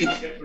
Dan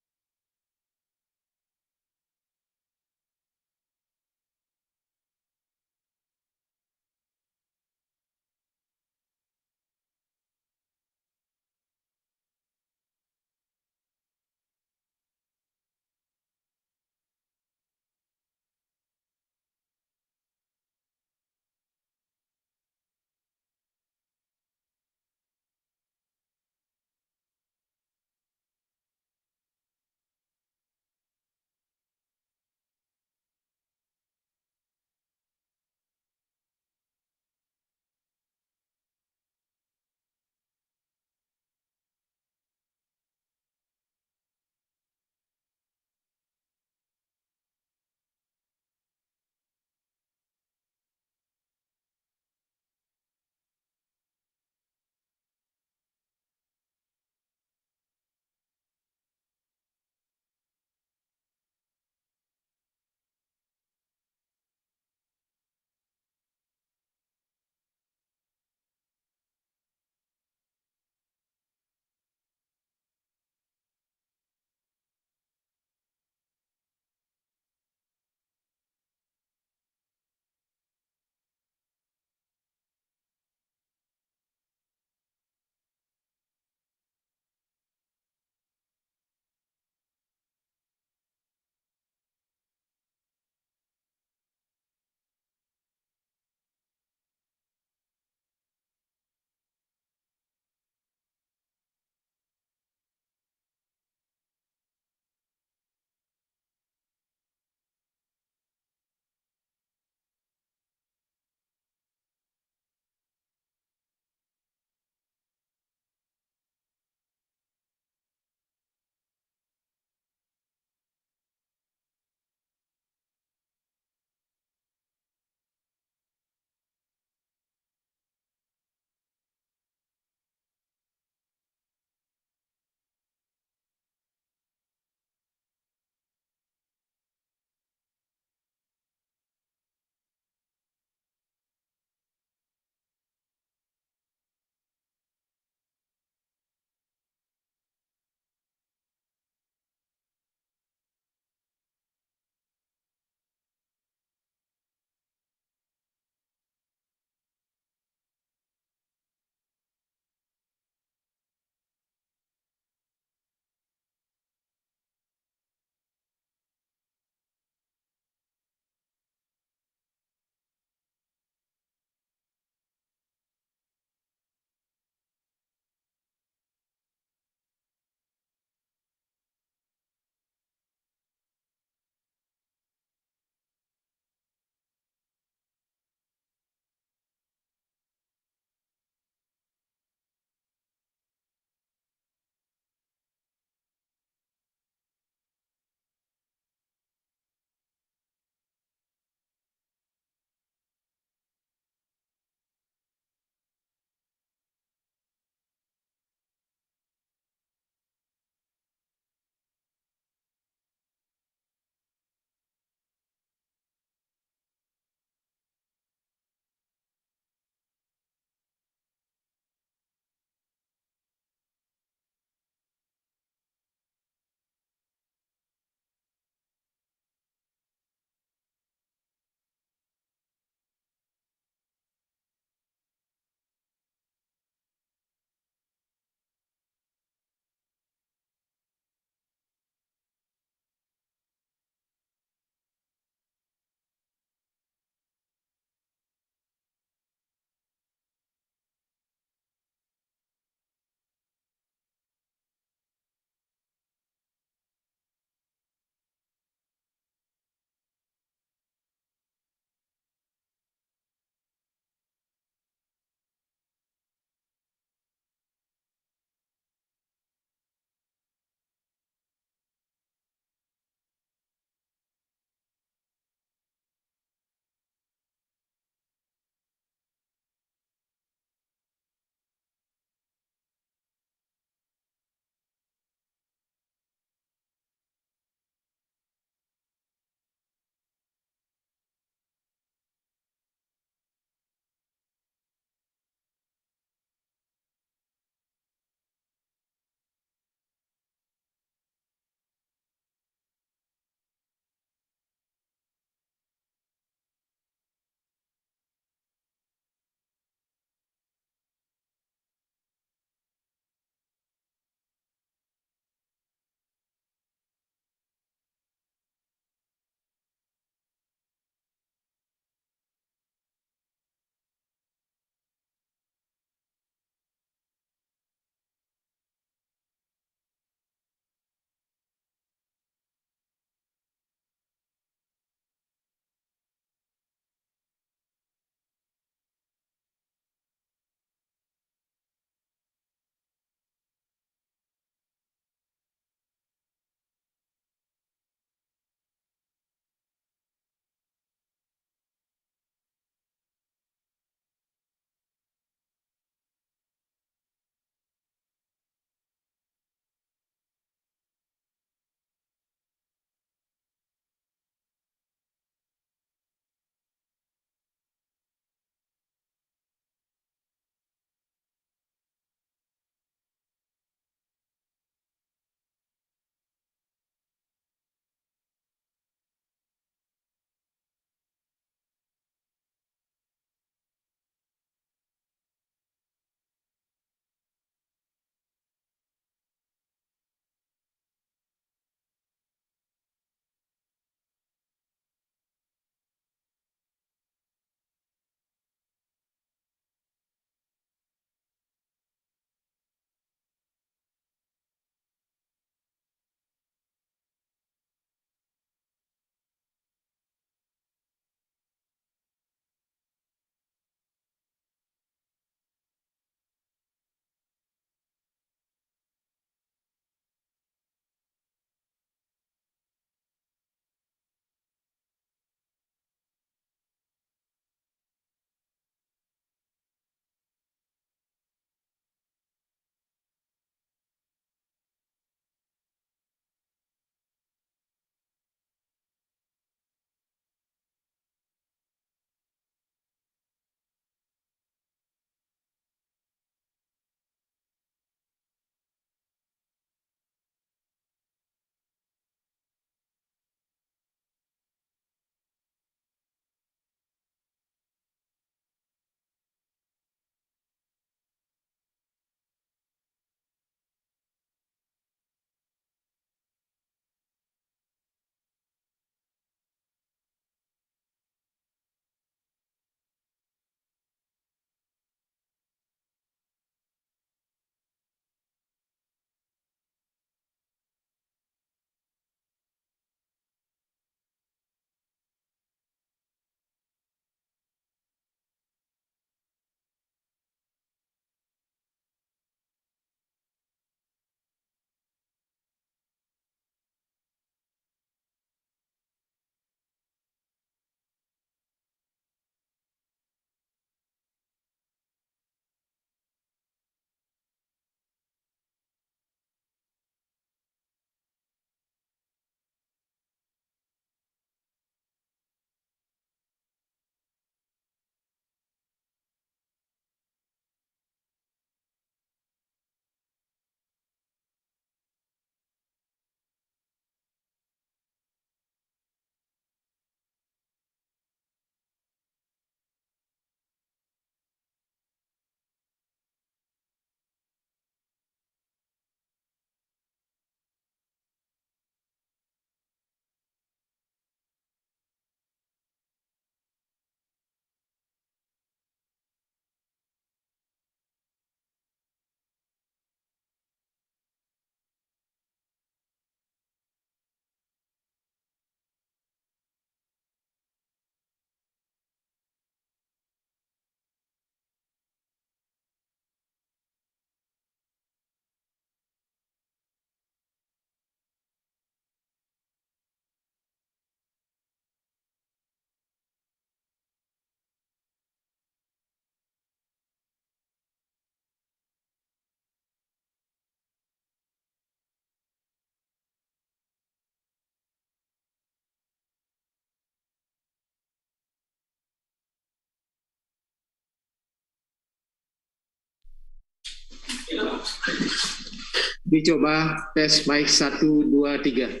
Dicoba tes mic 1, 2, 3.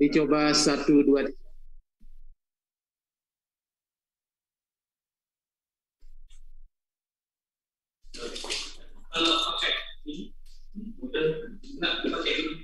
Dicoba 1, 2, 3. Oke. Udah, enggak pakai ini.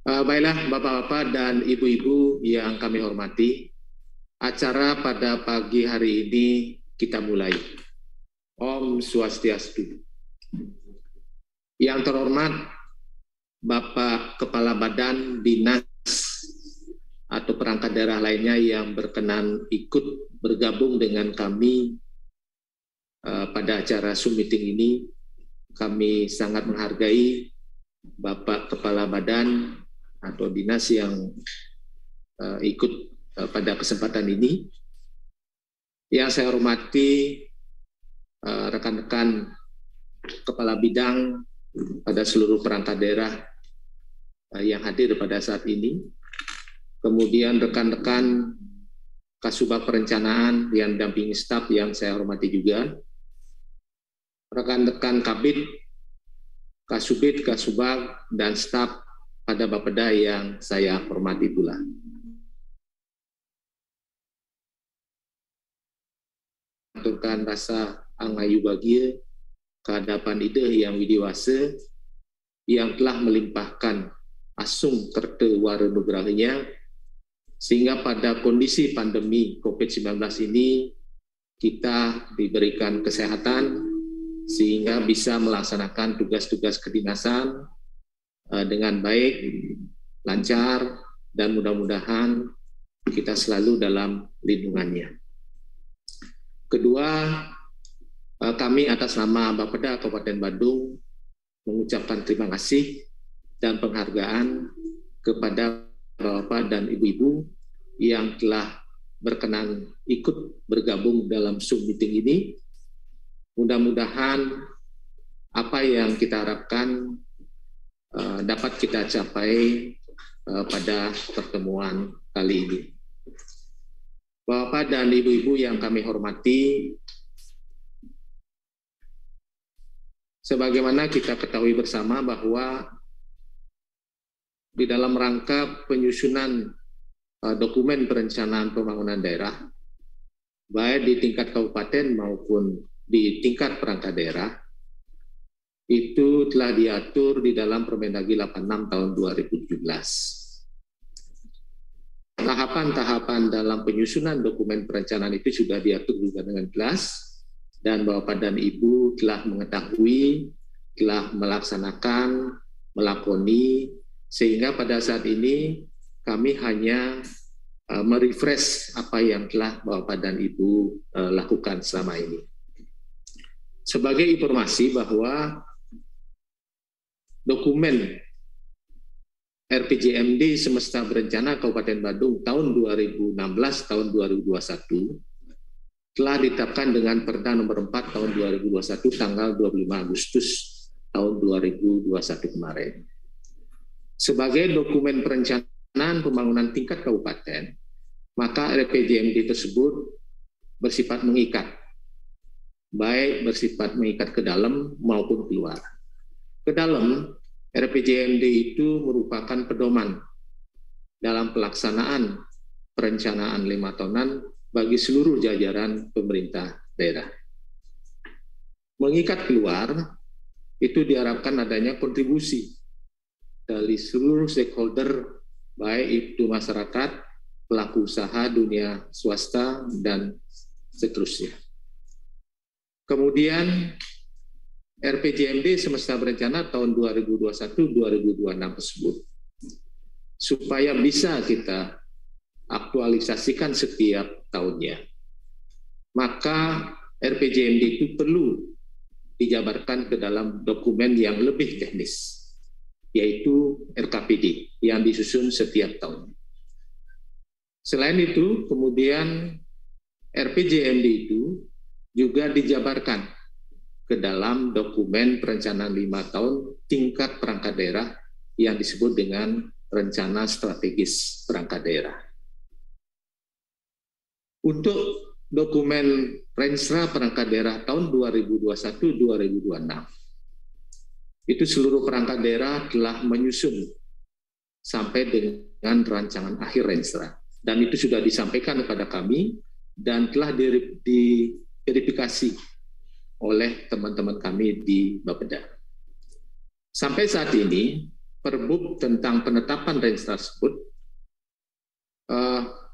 Baiklah Bapak-Bapak dan Ibu-Ibu yang kami hormati, acara pada pagi hari ini kita mulai. Om Swastiastu. Yang terhormat Bapak Kepala Badan Dinas atau perangkat daerah lainnya yang berkenan ikut bergabung dengan kami pada acara Zoom meeting ini, kami sangat menghargai Bapak Kepala Badan atau dinas yang ikut pada kesempatan ini. Yang saya hormati rekan-rekan kepala bidang pada seluruh perangkat daerah yang hadir pada saat ini. Kemudian rekan-rekan Kasubag Perencanaan yang dampingi staf yang saya hormati juga. Rekan-rekan Kabid, Kasubid, Kasubag, dan staf pada Bapeda yang saya hormati pula. Aturkan rasa angayu bahagia kehadapan Ida yang widiwasa yang telah melimpahkan asung kerta wara nugerahnya sehingga pada kondisi pandemi COVID-19 ini kita diberikan kesehatan sehingga bisa melaksanakan tugas-tugas kedinasan dengan baik, lancar, dan mudah-mudahan kita selalu dalam lindungannya. Kedua, kami atas nama Bapeda Kabupaten Bandung mengucapkan terima kasih dan penghargaan kepada Bapak dan Ibu-Ibu yang telah berkenan ikut bergabung dalam Zoom meeting ini. Mudah-mudahan apa yang kita harapkan dapat kita capai pada pertemuan kali ini. Bapak dan Ibu-Ibu yang kami hormati, sebagaimana kita ketahui bersama bahwa di dalam rangka penyusunan dokumen perencanaan pembangunan daerah, baik di tingkat kabupaten maupun di tingkat perangkat daerah, itu telah diatur di dalam Permendagri 86 tahun 2017. Tahapan-tahapan dalam penyusunan dokumen perencanaan itu sudah diatur juga dengan jelas, dan Bapak dan Ibu telah mengetahui, telah melaksanakan, melakoni, sehingga pada saat ini kami hanya merefresh apa yang telah Bapak dan Ibu lakukan selama ini. Sebagai informasi bahwa dokumen RPJMD Semesta Berencana Kabupaten Badung tahun 2016 tahun 2021 telah ditetapkan dengan Perda nomor 4 tahun 2021 tanggal 25 Agustus tahun 2021 kemarin. Sebagai dokumen perencanaan pembangunan tingkat kabupaten, maka RPJMD tersebut bersifat mengikat, baik bersifat mengikat ke dalam maupun keluar. Ke dalam, RPJMD itu merupakan pedoman dalam pelaksanaan perencanaan 5 tahunan bagi seluruh jajaran pemerintah daerah. Mengikat keluar, itu diharapkan adanya kontribusi dari seluruh stakeholder, baik itu masyarakat, pelaku usaha, dunia swasta, dan seterusnya. Kemudian RPJMD Semesta Berencana tahun 2021-2026 tersebut, supaya bisa kita aktualisasikan setiap tahunnya, maka RPJMD itu perlu dijabarkan ke dalam dokumen yang lebih teknis, yaitu RKPD yang disusun setiap tahun. Selain itu, kemudian RPJMD itu juga dijabarkan ke dalam dokumen perencanaan 5 tahun tingkat perangkat daerah yang disebut dengan rencana strategis perangkat daerah. Untuk dokumen Renstra perangkat daerah tahun 2021-2026, itu seluruh perangkat daerah telah menyusun sampai dengan rancangan akhir Renstra, dan itu sudah disampaikan kepada kami dan telah diverifikasi oleh teman-teman kami di Bapeda. Sampai saat ini, Perbub tentang penetapan Renstra tersebut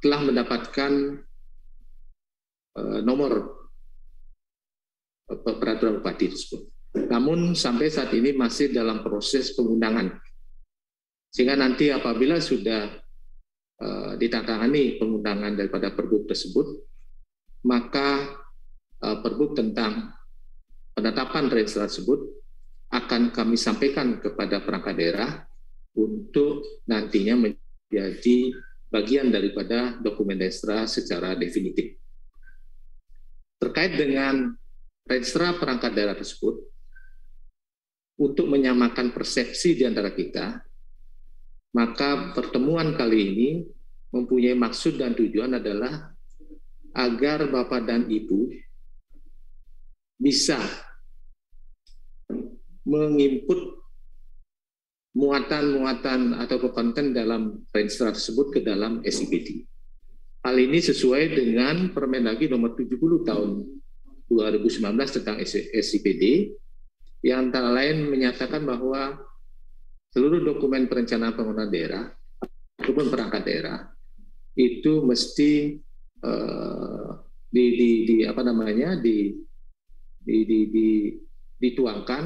telah mendapatkan nomor peraturan bupati tersebut. Namun sampai saat ini masih dalam proses pengundangan. Sehingga nanti apabila sudah ditandatangani pengundangan daripada Perbub tersebut, maka Perbub tentang penetapan Renstra tersebut akan kami sampaikan kepada perangkat daerah untuk nantinya menjadi bagian daripada dokumen Renstra secara definitif. Terkait dengan Renstra perangkat daerah tersebut, untuk menyamakan persepsi di antara kita, maka pertemuan kali ini mempunyai maksud dan tujuan adalah agar Bapak dan Ibu bisa menginput muatan-muatan atau konten dalam Renstra tersebut ke dalam SIPD. Hal ini sesuai dengan Permendagri nomor 70 tahun 2019 tentang SIPD, yang antara lain menyatakan bahwa seluruh dokumen perencanaan pembangunan daerah ataupun perangkat daerah itu mesti dituangkan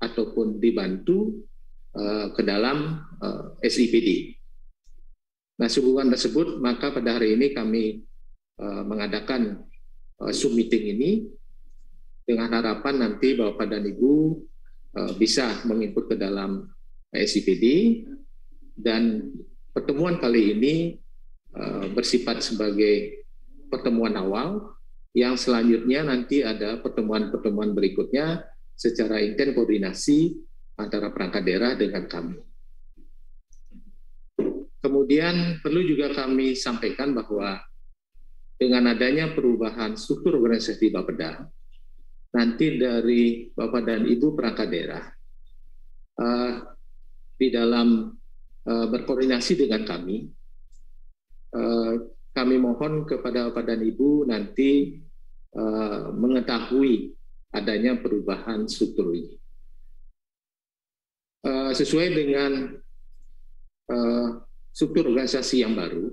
ataupun dibantu ke dalam SIPD. Nah, sehubungan tersebut, maka pada hari ini kami mengadakan Zoom meeting ini dengan harapan nanti Bapak dan Ibu bisa menginput ke dalam SIPD, dan pertemuan kali ini bersifat sebagai pertemuan awal, yang selanjutnya nanti ada pertemuan-pertemuan berikutnya secara intens koordinasi antara perangkat daerah dengan kami. Kemudian perlu juga kami sampaikan bahwa dengan adanya perubahan struktur organisasi Bapeda, nanti dari Bapak dan Ibu perangkat daerah di dalam berkoordinasi dengan kami mohon kepada Bapak dan Ibu nanti mengetahui adanya perubahan struktur ini. Sesuai dengan struktur organisasi yang baru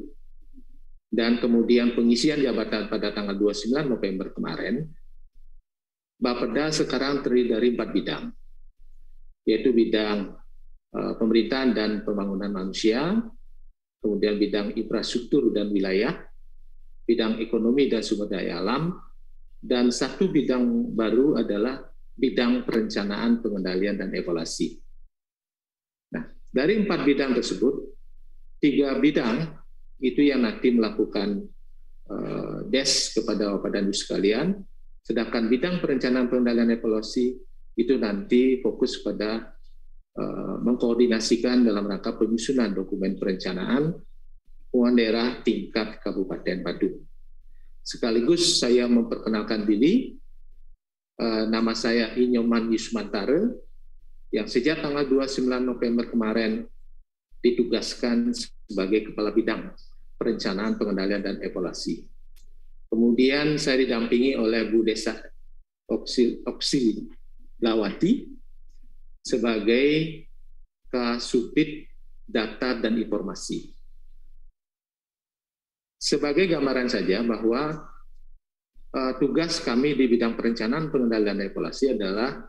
dan kemudian pengisian jabatan pada tanggal 29 November kemarin, Bapeda sekarang terdiri dari 4 bidang, yaitu bidang pemerintahan dan pembangunan manusia, kemudian bidang infrastruktur dan wilayah, bidang ekonomi dan sumber daya alam, dan satu bidang baru adalah bidang perencanaan, pengendalian, dan evaluasi. Nah, dari 4 bidang tersebut, 3 bidang itu yang nanti melakukan DES kepada Bapak dan Ibu sekalian, sedangkan bidang perencanaan, pengendalian, evaluasi itu nanti fokus pada mengkoordinasikan dalam rangka penyusunan dokumen perencanaan pembangunan daerah tingkat Kabupaten Badung. Sekaligus saya memperkenalkan diri, nama saya Inyoman Yusmantare, yang sejak tanggal 29 November kemarin ditugaskan sebagai Kepala Bidang Perencanaan, Pengendalian, dan Evaluasi. Kemudian saya didampingi oleh Bu Desa Oksilawati sebagai Kasubdit Data dan Informasi. Sebagai gambaran saja bahwa tugas kami di bidang perencanaan, pengendalian, dan evaluasi adalah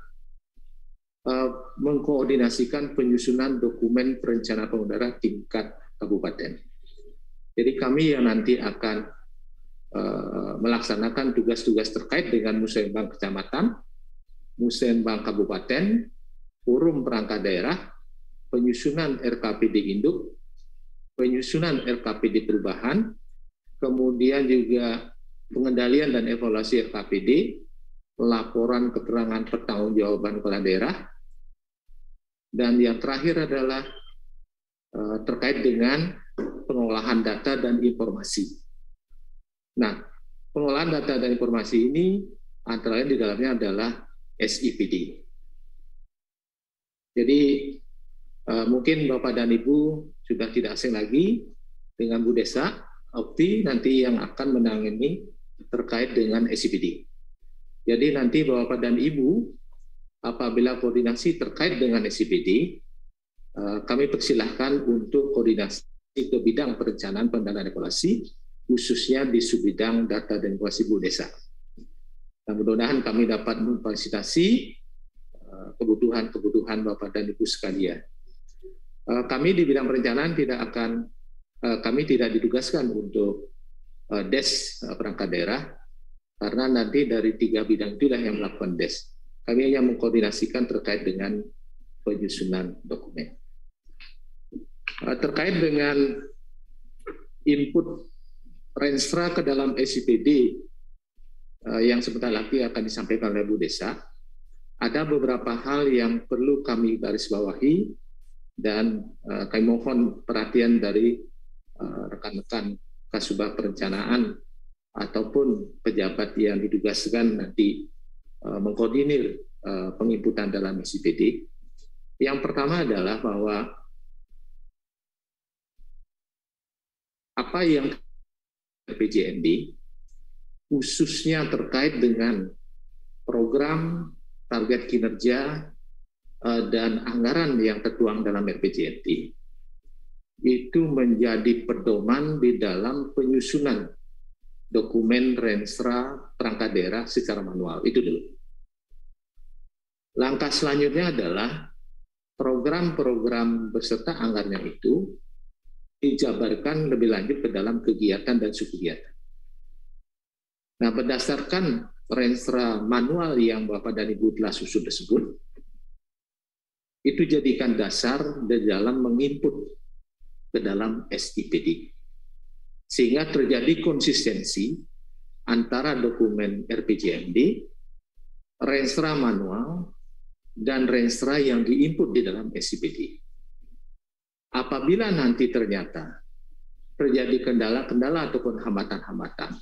mengkoordinasikan penyusunan dokumen perencanaan pembangunan daerah tingkat kabupaten. Jadi kami yang nanti akan melaksanakan tugas-tugas terkait dengan musrenbang kecamatan, musrenbang kabupaten, forum perangkat daerah, penyusunan RKPD induk, penyusunan RKPD perubahan, kemudian juga pengendalian dan evaluasi RKPD, laporan keterangan pertanggungjawaban kepala daerah, dan yang terakhir adalah terkait dengan pengolahan data dan informasi. Nah, pengolahan data dan informasi ini antara lain di dalamnya adalah SIPD. Jadi mungkin Bapak dan Ibu sudah tidak asing lagi dengan Bu Desa Okti nanti yang akan menangani terkait dengan SIPD. Jadi nanti Bapak dan Ibu apabila koordinasi terkait dengan SIPD, kami persilahkan untuk koordinasi ke bidang perencanaan, pendanaan, evaluasi, khususnya di subbidang data dan informasi Bu Desa. Dan mudah-mudahan kami dapat memfasilitasi kebutuhan Bapak dan Ibu sekalian. Kami di bidang perencanaan kami tidak ditugaskan untuk DES perangkat daerah, karena nanti dari 3 bidang itulah yang melakukan DES. Kami hanya mengkoordinasikan terkait dengan penyusunan dokumen. Terkait dengan input Renstra ke dalam SIPD yang sebentar lagi akan disampaikan oleh Bu Desa, ada beberapa hal yang perlu kami garis bawahi dan kami mohon perhatian dari rekan-rekan Kasubag Perencanaan ataupun pejabat yang ditugaskan nanti mengkoordinir penginputan dalam SIPD. Yang pertama adalah bahwa apa yang RPJMD khususnya terkait dengan program, target kinerja, dan anggaran yang tertuang dalam RPJMD itu menjadi pedoman di dalam penyusunan dokumen Renstra perangkat daerah secara manual. Itu dulu. Langkah selanjutnya adalah program-program beserta anggarannya itu dijabarkan lebih lanjut ke dalam kegiatan dan subkegiatan. Nah, berdasarkan Renstra manual yang Bapak dan Ibu telah susun tersebut, itu jadikan dasar di dalam menginput ke dalam SIPD. Sehingga terjadi konsistensi antara dokumen RPJMD, Renstra manual, dan renstra yang diinput di dalam SIPD. Apabila nanti ternyata terjadi kendala-kendala ataupun hambatan-hambatan,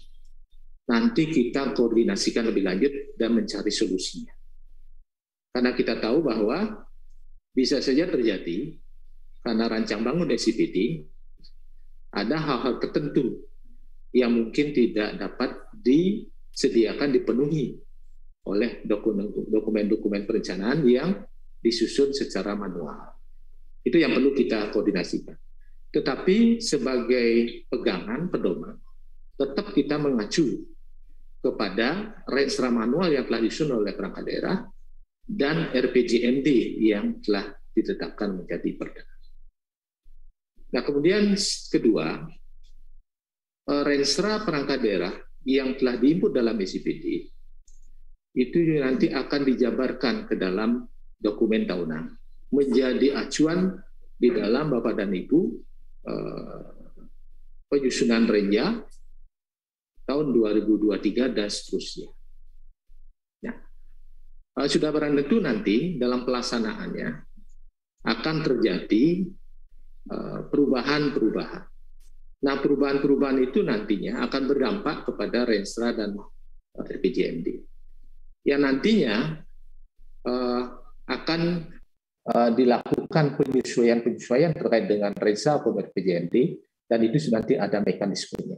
nanti kita koordinasikan lebih lanjut dan mencari solusinya. Karena kita tahu bahwa bisa saja terjadi karena rancang bangun SIPD ada hal-hal tertentu yang mungkin tidak dapat disediakan dipenuhi oleh dokumen-dokumen perencanaan yang disusun secara manual. Itu yang perlu kita koordinasikan. Tetapi sebagai pegangan, pedoman, tetap kita mengacu kepada renstra manual yang telah disusun oleh perangkat daerah dan RPJMD yang telah ditetapkan menjadi perda. Nah, kemudian kedua, renstra perangkat daerah yang telah diinput dalam SIPD itu nanti akan dijabarkan ke dalam dokumen tahunan, menjadi acuan di dalam Bapak dan Ibu penyusunan renja tahun 2023 dan seterusnya. Nah, sudah barang tentu nanti dalam pelaksanaannya akan terjadi perubahan-perubahan. Nah, perubahan-perubahan itu nantinya akan berdampak kepada renstra dan RPJMD. Yang nantinya akan dilakukan penyesuaian terkait dengan renstra atau RPJMD, dan itu nanti ada mekanismenya.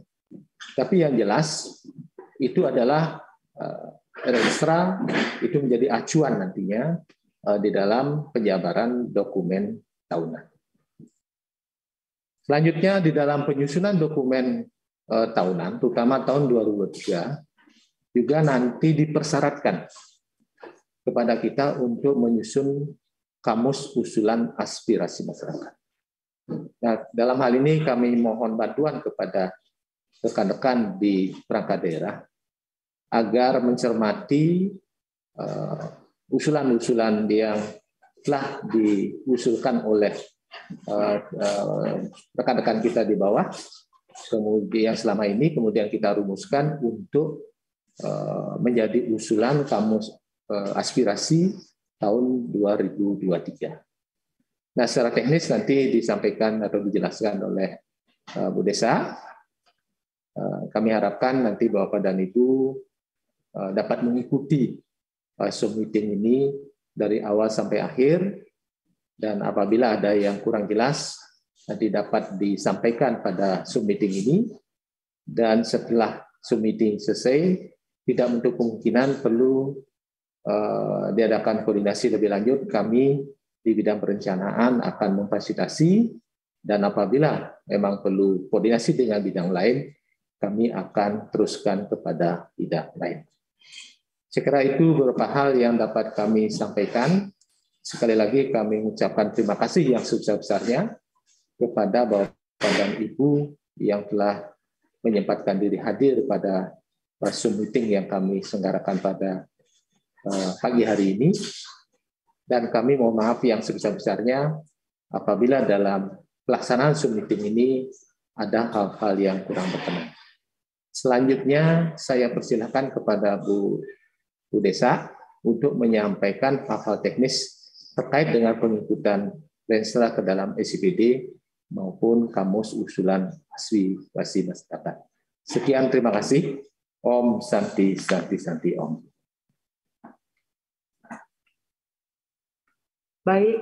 Tapi yang jelas itu adalah renstra itu menjadi acuan nantinya di dalam penjabaran dokumen tahunan. Selanjutnya di dalam penyusunan dokumen tahunan, terutama tahun 2023, juga nanti dipersyaratkan kepada kita untuk menyusun kamus usulan aspirasi masyarakat. Nah, dalam hal ini kami mohon bantuan kepada rekan-rekan di perangkat daerah agar mencermati usulan-usulan yang telah diusulkan oleh rekan-rekan kita di bawah, kemudian selama ini kemudian kita rumuskan untuk menjadi usulan kamus aspirasi tahun 2023. Nah, secara teknis nanti disampaikan atau dijelaskan oleh Bu Desa. Kami harapkan nanti Bapak dan Ibu dapat mengikuti Zoom meeting ini dari awal sampai akhir, dan apabila ada yang kurang jelas nanti dapat disampaikan pada Zoom meeting ini, dan setelah Zoom meeting selesai tidak menutup kemungkinan perlu diadakan koordinasi lebih lanjut. Kami di bidang perencanaan akan memfasilitasi, dan apabila memang perlu koordinasi dengan bidang lain, kami akan teruskan kepada bidang lain. Saya kira itu beberapa hal yang dapat kami sampaikan. Sekali lagi kami mengucapkan terima kasih yang sebesar-besarnya kepada Bapak dan Ibu yang telah menyempatkan diri hadir pada Zoom meeting yang kami selenggarakan pada pagi hari ini. Dan kami mohon maaf yang sebesar-besarnya apabila dalam pelaksanaan Zoom meeting ini ada hal-hal yang kurang berkenan. Selanjutnya saya persilakan kepada Bu Desa untuk menyampaikan hal-hal teknis terkait dengan pengikutan renstra ke dalam SIPD maupun kamus usulan aspirasi masyarakat. Sekian, terima kasih. Om Santi Santi Santi Om. Baik,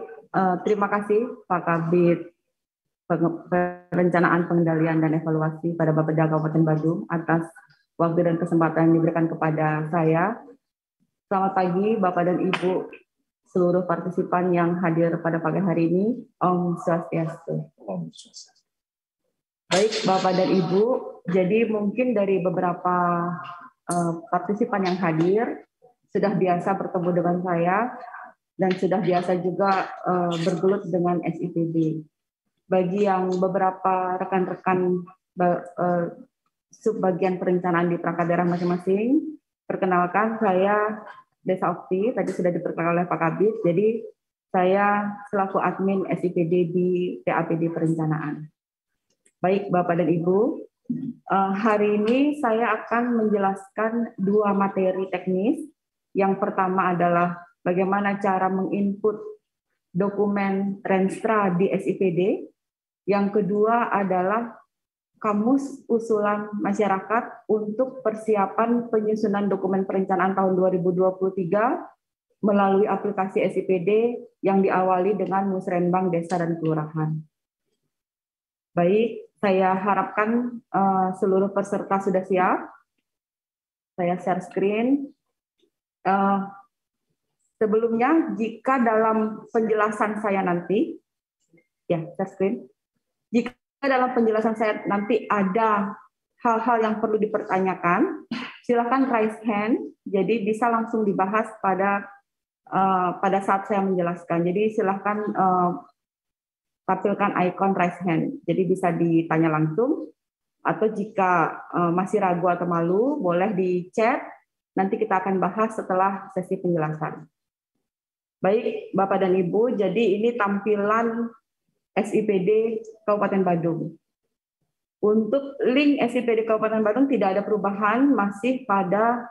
terima kasih Pak Kabid Perencanaan, Pengendalian, dan Evaluasi pada Bapeda Kabupaten Badung atas waktu dan kesempatan yang diberikan kepada saya. Selamat pagi Bapak dan Ibu seluruh partisipan yang hadir pada pagi hari ini. Om Swastiastu. Om Swastiastu. Baik Bapak dan Ibu, jadi mungkin dari beberapa partisipan yang hadir sudah biasa bertemu dengan saya dan sudah biasa juga bergelut dengan SIPD. Bagi yang beberapa rekan-rekan subbagian perencanaan di perangkat daerah masing-masing, perkenalkan saya Desa Okti, tadi sudah diperkenalkan oleh Pak Kabid, jadi saya selaku admin SIPD di PAPD Perencanaan. Baik Bapak dan Ibu, hari ini saya akan menjelaskan dua materi teknis. Yang pertama adalah bagaimana cara menginput dokumen Renstra di SIPD. Yang kedua adalah kamus usulan masyarakat untuk persiapan penyusunan dokumen perencanaan tahun 2023 melalui aplikasi SIPD yang diawali dengan musrenbang desa dan kelurahan. Baik, saya harapkan seluruh peserta sudah siap. Saya share screen. Sebelumnya, jika dalam penjelasan saya nanti, ya share screen. Jika dalam penjelasan saya nanti ada hal-hal yang perlu dipertanyakan, silakan raise hand. Jadi bisa langsung dibahas pada saat saya menjelaskan. Jadi silakan tampilkan ikon raise hand. Jadi bisa ditanya langsung. Atau jika masih ragu atau malu, boleh di chat. Nanti kita akan bahas setelah sesi penjelasan. Baik, Bapak dan Ibu, jadi ini tampilan SIPD Kabupaten Badung. Untuk link SIPD Kabupaten Badung tidak ada perubahan, masih pada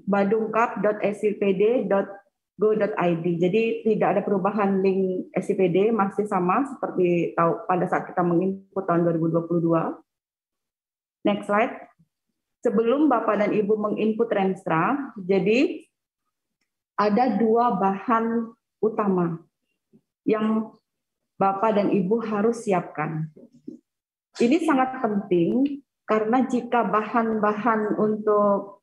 badungkap.sipd.go.id. Jadi tidak ada perubahan link SIPD, masih sama seperti pada saat kita menginput tahun 2022. Next slide. Sebelum Bapak dan Ibu menginput Renstra, jadi ada dua bahan utama yang Bapak dan Ibu harus siapkan. Ini sangat penting karena jika bahan-bahan untuk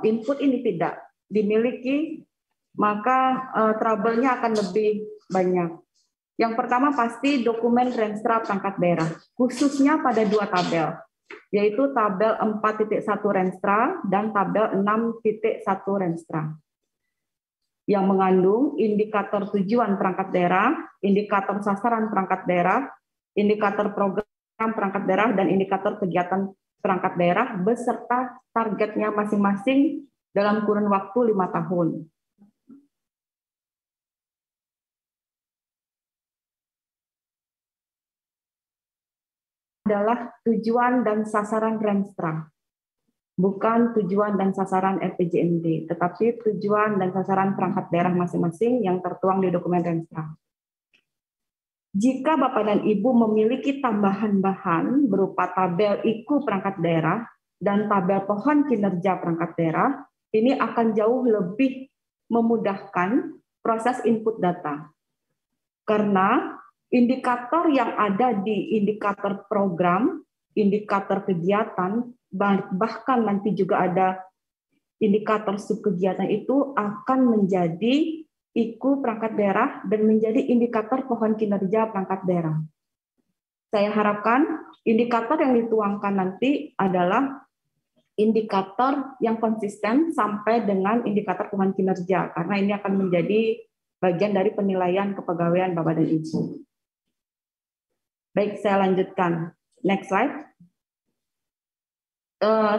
input ini tidak dimiliki, maka trouble-nya akan lebih banyak. Yang pertama pasti dokumen Renstra perangkat daerah, khususnya pada dua tabel, yaitu tabel 4.1 Renstra dan tabel 6.1 Renstra, yang mengandung indikator tujuan perangkat daerah, indikator sasaran perangkat daerah, indikator program perangkat daerah, dan indikator kegiatan perangkat daerah beserta targetnya masing-masing dalam kurun waktu 5 tahun. Adalah tujuan dan sasaran Renstra. Bukan tujuan dan sasaran RPJMD, tetapi tujuan dan sasaran perangkat daerah masing-masing yang tertuang di dokumen Renstra. Jika Bapak dan Ibu memiliki tambahan bahan berupa tabel IKU perangkat daerah dan tabel pohon kinerja perangkat daerah, ini akan jauh lebih memudahkan proses input data. Karena indikator yang ada di indikator program, indikator kegiatan, bahkan nanti juga ada indikator subkegiatan itu akan menjadi IKU perangkat daerah dan menjadi indikator pohon kinerja perangkat daerah. Saya harapkan indikator yang dituangkan nanti adalah indikator yang konsisten sampai dengan indikator pohon kinerja, karena ini akan menjadi bagian dari penilaian kepegawaian Bapak dan Ibu. Baik, saya lanjutkan. Next slide.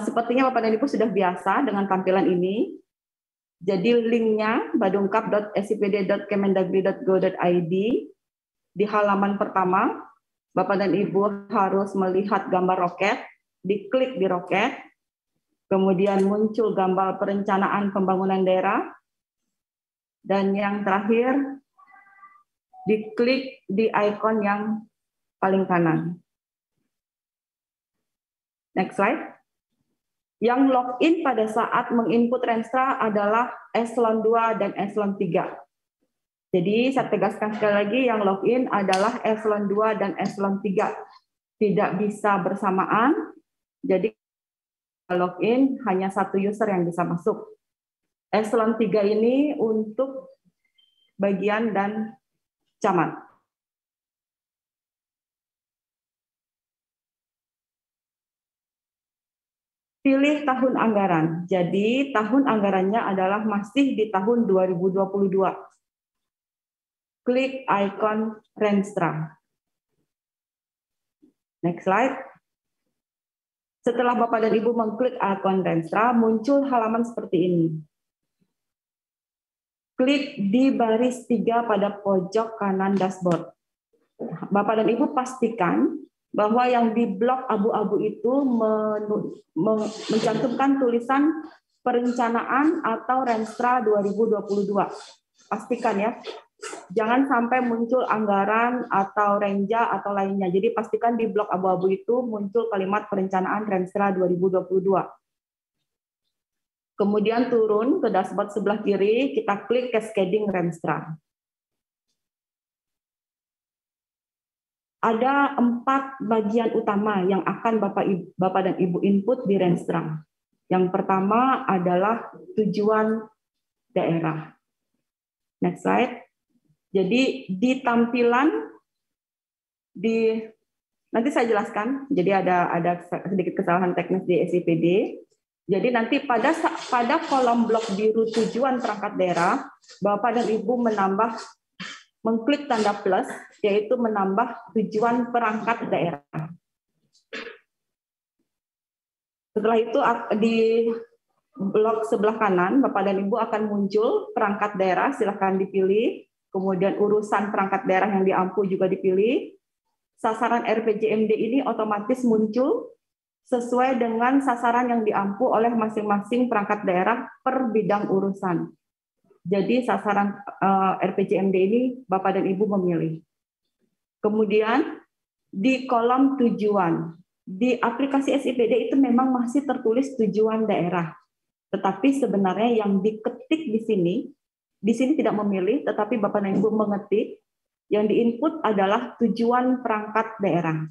Sepertinya Bapak dan Ibu sudah biasa dengan tampilan ini. Jadi linknya badungkap.sipd.kemendagri.go.id. Di halaman pertama, Bapak dan Ibu harus melihat gambar roket, diklik di roket, kemudian muncul gambar perencanaan pembangunan daerah, dan yang terakhir, diklik di ikon yang paling kanan. Next slide. Yang login pada saat menginput Renstra adalah eselon 2 dan eselon 3. Jadi saya tegaskan sekali lagi, yang login adalah eselon 2 dan eselon 3. Tidak bisa bersamaan, jadi login hanya satu user yang bisa masuk. Eselon 3 ini untuk bagian dan camat. Pilih tahun anggaran. Jadi tahun anggarannya adalah masih di tahun 2022. Klik ikon Renstra. Next slide. Setelah Bapak dan Ibu mengklik ikon Renstra, muncul halaman seperti ini. Klik di baris 3 pada pojok kanan dashboard. Bapak dan Ibu pastikan bahwa yang di blok abu-abu itu mencantumkan tulisan perencanaan atau Renstra 2022. pastikan ya, jangan sampai muncul anggaran atau renja atau lainnya. Jadi pastikan di blok abu-abu itu muncul kalimat perencanaan Renstra 2022. Kemudian turun ke dashboard sebelah kiri, kita klik Cascading Renstra. Ada 4 bagian utama yang akan Bapak dan Ibu input di Renstra. Yang pertama adalah tujuan daerah. Next slide. Jadi di tampilan nanti saya jelaskan. Jadi ada sedikit kesalahan teknis di SIPD. Jadi nanti pada kolom blok biru tujuan perangkat daerah, Bapak dan Ibu mengklik tanda plus, yaitu menambah tujuan perangkat daerah. Setelah itu di blok sebelah kanan, Bapak dan Ibu akan muncul perangkat daerah, silakan dipilih. Kemudian urusan perangkat daerah yang diampu juga dipilih. Sasaran RPJMD ini otomatis muncul sesuai dengan sasaran yang diampu oleh masing-masing perangkat daerah per bidang urusan. Jadi sasaran RPJMD ini Bapak dan Ibu memilih. Kemudian di kolom tujuan, di aplikasi SIPD itu memang masih tertulis tujuan daerah. Tetapi sebenarnya yang diketik di sini tidak memilih, tetapi Bapak dan Ibu mengetik, yang diinput adalah tujuan perangkat daerah.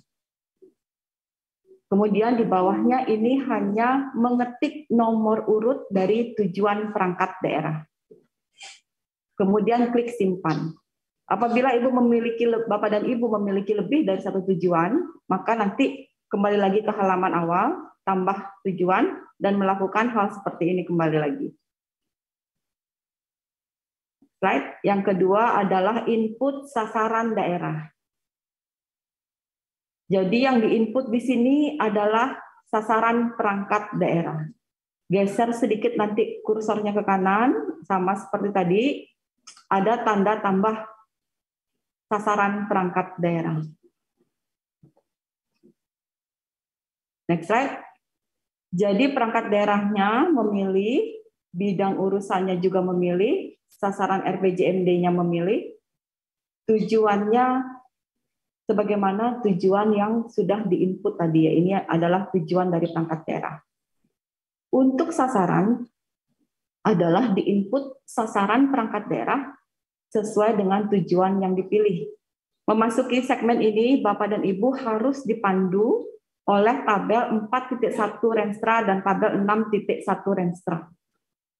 Kemudian di bawahnya ini hanya mengetik nomor urut dari tujuan perangkat daerah. Kemudian klik simpan. Apabila Bapak dan Ibu memiliki lebih dari satu tujuan, maka nanti kembali lagi ke halaman awal, tambah tujuan, dan melakukan hal seperti ini kembali lagi. Slide yang kedua adalah input sasaran daerah. Jadi yang diinput di sini adalah sasaran perangkat daerah. Geser sedikit nanti kursornya ke kanan, sama seperti tadi, ada tanda tambah sasaran perangkat daerah. Next slide. Jadi perangkat daerahnya memilih, bidang urusannya juga memilih, sasaran RPJMD-nya memilih, tujuannya sebagaimana tujuan yang sudah diinput tadi ya. Ini adalah tujuan dari perangkat daerah. Untuk sasaran adalah diinput sasaran perangkat daerah sesuai dengan tujuan yang dipilih. Memasuki segmen ini, Bapak dan Ibu harus dipandu oleh tabel 4.1 Renstra dan tabel 6.1 Renstra.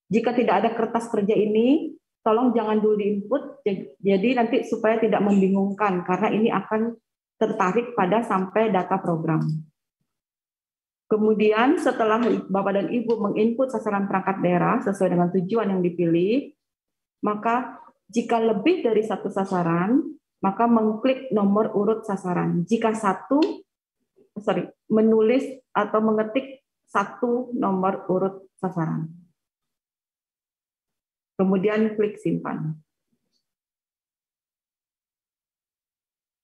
Jika tidak ada kertas kerja ini, tolong jangan dulu diinput, jadi nanti supaya tidak membingungkan, karena ini akan tertarik pada sampai data program. Kemudian setelah Bapak dan Ibu menginput sasaran perangkat daerah sesuai dengan tujuan yang dipilih, maka jika lebih dari satu sasaran, maka mengklik nomor urut sasaran. Jika menulis atau mengetik satu nomor urut sasaran. Kemudian klik simpan.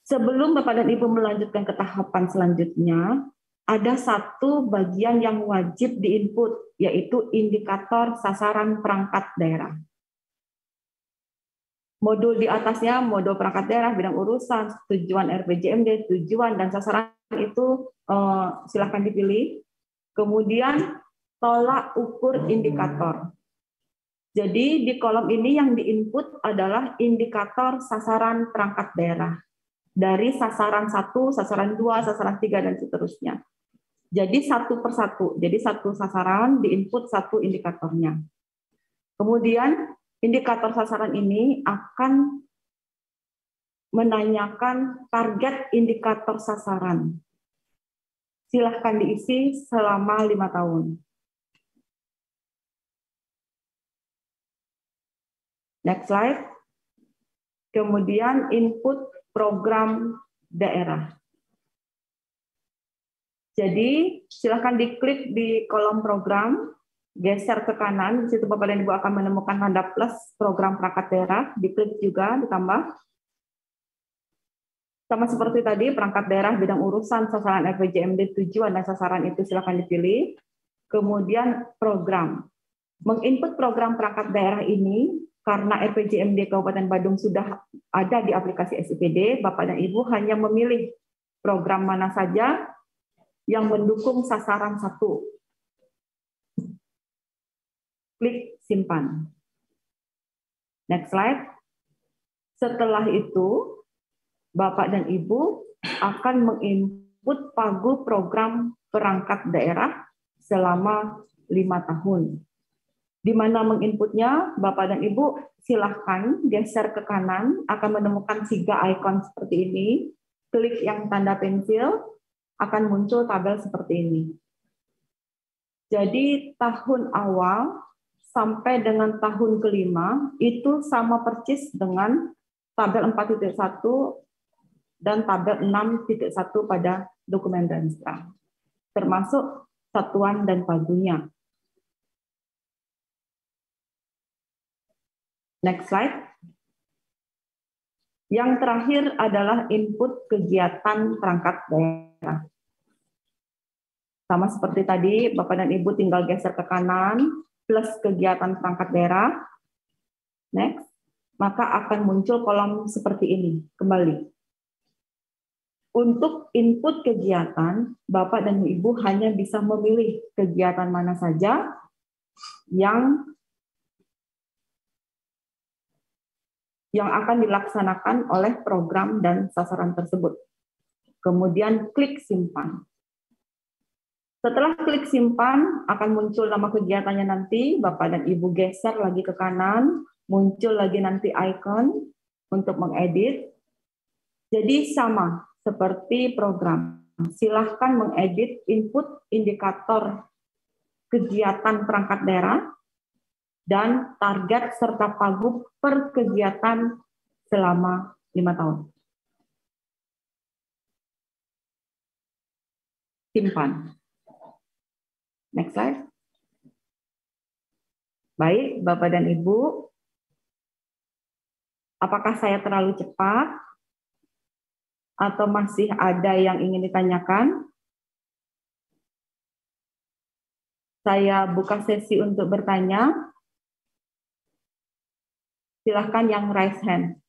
Sebelum Bapak dan Ibu melanjutkan ke tahapan selanjutnya, ada satu bagian yang wajib diinput, yaitu indikator sasaran perangkat daerah. Modul di atasnya, modul perangkat daerah, bidang urusan, tujuan RPJMD, tujuan dan sasaran itu silakan dipilih. Kemudian tolak ukur indikator. Jadi di kolom ini yang diinput adalah indikator sasaran perangkat daerah. Dari sasaran 1, sasaran 2, sasaran 3, dan seterusnya. Jadi satu persatu. Jadi satu sasaran diinput satu indikatornya. Kemudian indikator sasaran ini akan menanyakan target indikator sasaran. Silahkan diisi selama 5 tahun. Next slide. Kemudian input program daerah. Jadi silahkan diklik di kolom program, geser ke kanan, di situ Bapak dan Ibu akan menemukan tanda plus program perangkat daerah, diklik juga, ditambah. Sama seperti tadi, perangkat daerah, bidang urusan, sasaran RPJMD, tujuan dan sasaran itu silahkan dipilih. Kemudian program. Menginput program perangkat daerah ini karena RPJMD Kabupaten Badung sudah ada di aplikasi SIPD, Bapak dan Ibu hanya memilih program mana saja yang mendukung sasaran 1. Klik simpan. Next slide. Setelah itu, Bapak dan Ibu akan menginput pagu program perangkat daerah selama 5 tahun. Di mana menginputnya, Bapak dan Ibu silahkan geser ke kanan, akan menemukan 3 ikon seperti ini. Klik yang tanda pensil, akan muncul tabel seperti ini. Jadi tahun awal sampai dengan tahun kelima itu sama persis dengan tabel 4.1 dan tabel 6.1 pada dokumen Renstra, termasuk satuan dan pagunya. Next slide. Yang terakhir adalah input kegiatan perangkat daerah. Sama seperti tadi, Bapak dan Ibu tinggal geser ke kanan, plus kegiatan perangkat daerah. Next. Maka akan muncul kolom seperti ini, kembali. Untuk input kegiatan, Bapak dan Ibu hanya bisa memilih kegiatan mana saja yang akan dilaksanakan oleh program dan sasaran tersebut. Kemudian klik simpan. Setelah klik simpan, akan muncul nama kegiatannya nanti, Bapak dan Ibu geser lagi ke kanan, muncul lagi nanti icon untuk mengedit. Jadi sama seperti program. Silahkan mengedit input indikator kegiatan perangkat daerah, dan target serta pagu per kegiatan selama 5 tahun. Simpan. Next slide. Baik, Bapak dan Ibu. Apakah saya terlalu cepat? Atau masih ada yang ingin ditanyakan? Saya buka sesi untuk bertanya. Silahkan yang raise hand.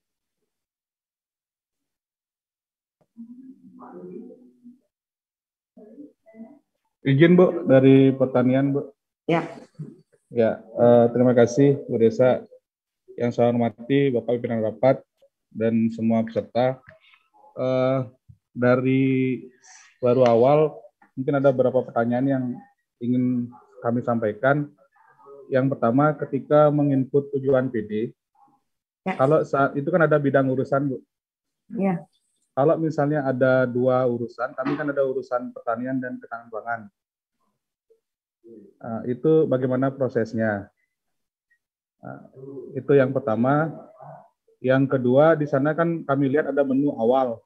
Izin Bu, dari pertanian Bu. Ya. Ya, terima kasih Bu Desa. Yang saya hormati Bapak Pimpinan Rapat dan semua peserta. Dari baru awal, mungkin ada beberapa pertanyaan yang ingin kami sampaikan. Yang pertama, ketika menginput tujuan PD, ya. Kalau saat itu kan ada bidang urusan, Bu. Ya. Kalau misalnya ada 2 urusan, kami kan ada urusan pertanian dan ketahanan pangan. Itu bagaimana prosesnya? Itu yang pertama. Yang kedua, di sana kan kami lihat ada menu awal.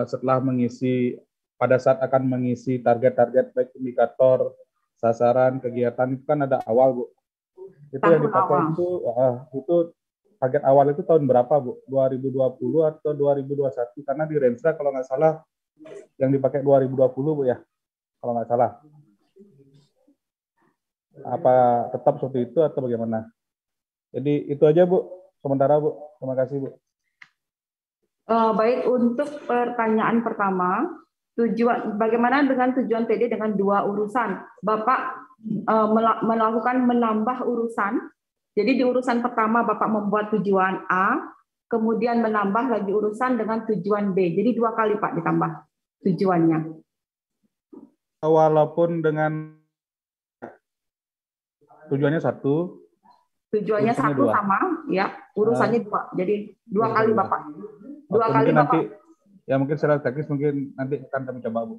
Setelah mengisi, pada saat akan mengisi target-target baik indikator, sasaran, kegiatan, itu kan ada awal, Bu. Itu tahun yang dipakai awal. Itu target awal itu tahun berapa, Bu? 2020 atau 2021? Karena di Renstra kalau nggak salah yang dipakai 2020, Bu ya, kalau nggak salah. Apa tetap seperti itu atau bagaimana? Jadi itu aja, Bu. Sementara, Bu. Terima kasih, Bu. Baik, untuk pertanyaan pertama, bagaimana dengan tujuan PD dengan 2 urusan? Bapak melakukan menambah urusan. Jadi di urusan pertama Bapak membuat tujuan A, kemudian menambah lagi urusan dengan tujuan B. Jadi 2 kali Pak ditambah tujuannya. Walaupun dengan tujuannya 1. Tujuannya 1 2. Sama, ya. Urusannya 2. Jadi 2 kali Bapak. 2 kali Bapak. Nanti, ya mungkin secara teknis mungkin nanti akan kami coba, Bu.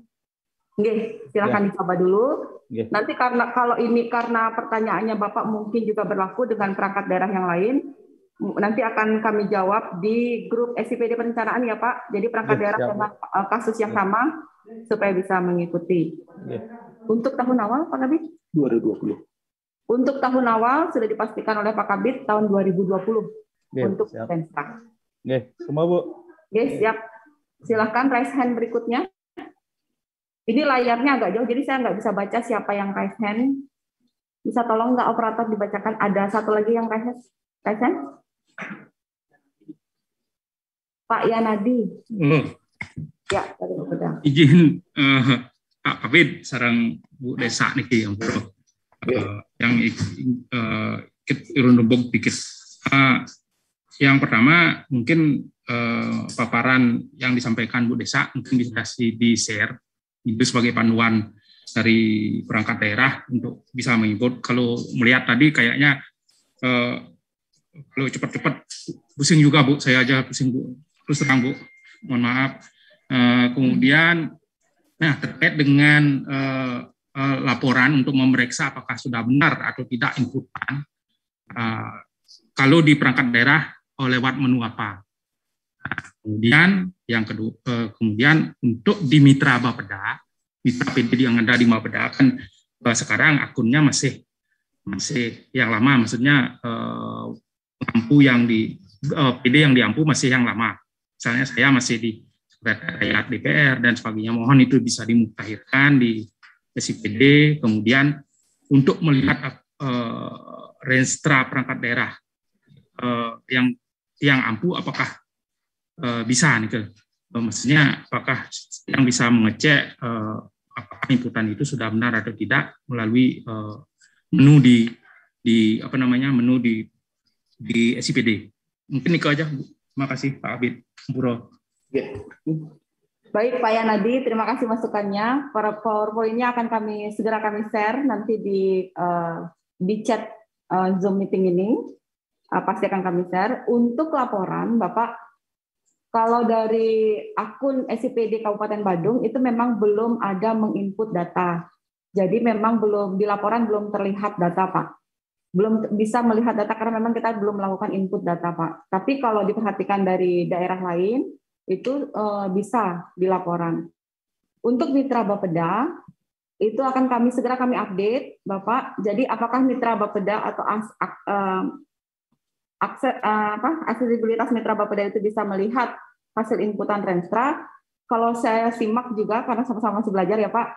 Oke, silakan ya. Dicoba dulu. Oke. Nanti karena pertanyaannya Bapak mungkin juga berlaku dengan perangkat daerah yang lain, nanti akan kami jawab di grup SIPD perencanaan ya Pak. Jadi perangkat daerah dengan kasus yang sama supaya bisa mengikuti. Untuk tahun awal Pak Kabid? 2020. Untuk tahun awal sudah dipastikan oleh Pak Kabid tahun 2020 untuk Renstra. Semua Bu. Siap. Silakan raise hand berikutnya. Ini layarnya agak jauh, jadi saya nggak bisa baca siapa yang raise hand. Bisa tolong nggak operator dibacakan? Ada satu lagi yang raise Kacan? Pak Yanadi. Oh, Ya, dari Bapeda. izin Pak Kabid sarang Bu Desa niki yang ikut irunubog dikit. Yang pertama mungkin paparan yang disampaikan Bu Desa mungkin bisa di-share itu sebagai panduan dari perangkat daerah untuk bisa mengimport. Kalau melihat tadi kayaknya kalau cepat-cepat pusing juga Bu, saya aja pusing Bu. Terus terang Bu, mohon maaf. Kemudian, nah terkait dengan laporan untuk memeriksa apakah sudah benar atau tidak inputan, kalau di perangkat daerah lewat menu apa. Kemudian yang kedua, kemudian untuk di Mitra Bapeda, Mitra PD yang ada di Bapeda kan sekarang akunnya masih yang lama, maksudnya lampu yang di PD yang diampu masih yang lama. Misalnya saya masih di sekretariat DPR dan sebagainya, mohon itu bisa dimutakhirkan di SIPD. Kemudian untuk melihat renstra perangkat daerah yang ampuh apakah bisa nih, maksudnya apakah yang bisa mengecek apakah inputan itu sudah benar atau tidak melalui menu di apa namanya menu di SIPD. Mungkin itu aja Bu. Terima kasih Pak Abid Buro. Baik Pak Yanadi, terima kasih masukannya. Para PowerPoint-nya akan segera kami share nanti di chat Zoom meeting ini. Pasti akan kami share. Untuk laporan Bapak, kalau dari akun SIPD Kabupaten Badung itu memang belum ada menginput data. Jadi memang belum di laporan belum terlihat data Pak. Belum bisa melihat data karena memang kita belum melakukan input data Pak. Tapi kalau diperhatikan dari daerah lain itu bisa di laporan. Untuk Mitra Bapeda itu akan segera kami update Bapak. Jadi apakah Mitra Bapeda atau aksesibilitas Mitra Bapeda itu bisa melihat hasil inputan Renstra? Kalau saya simak juga karena sama-sama masih belajar ya Pak.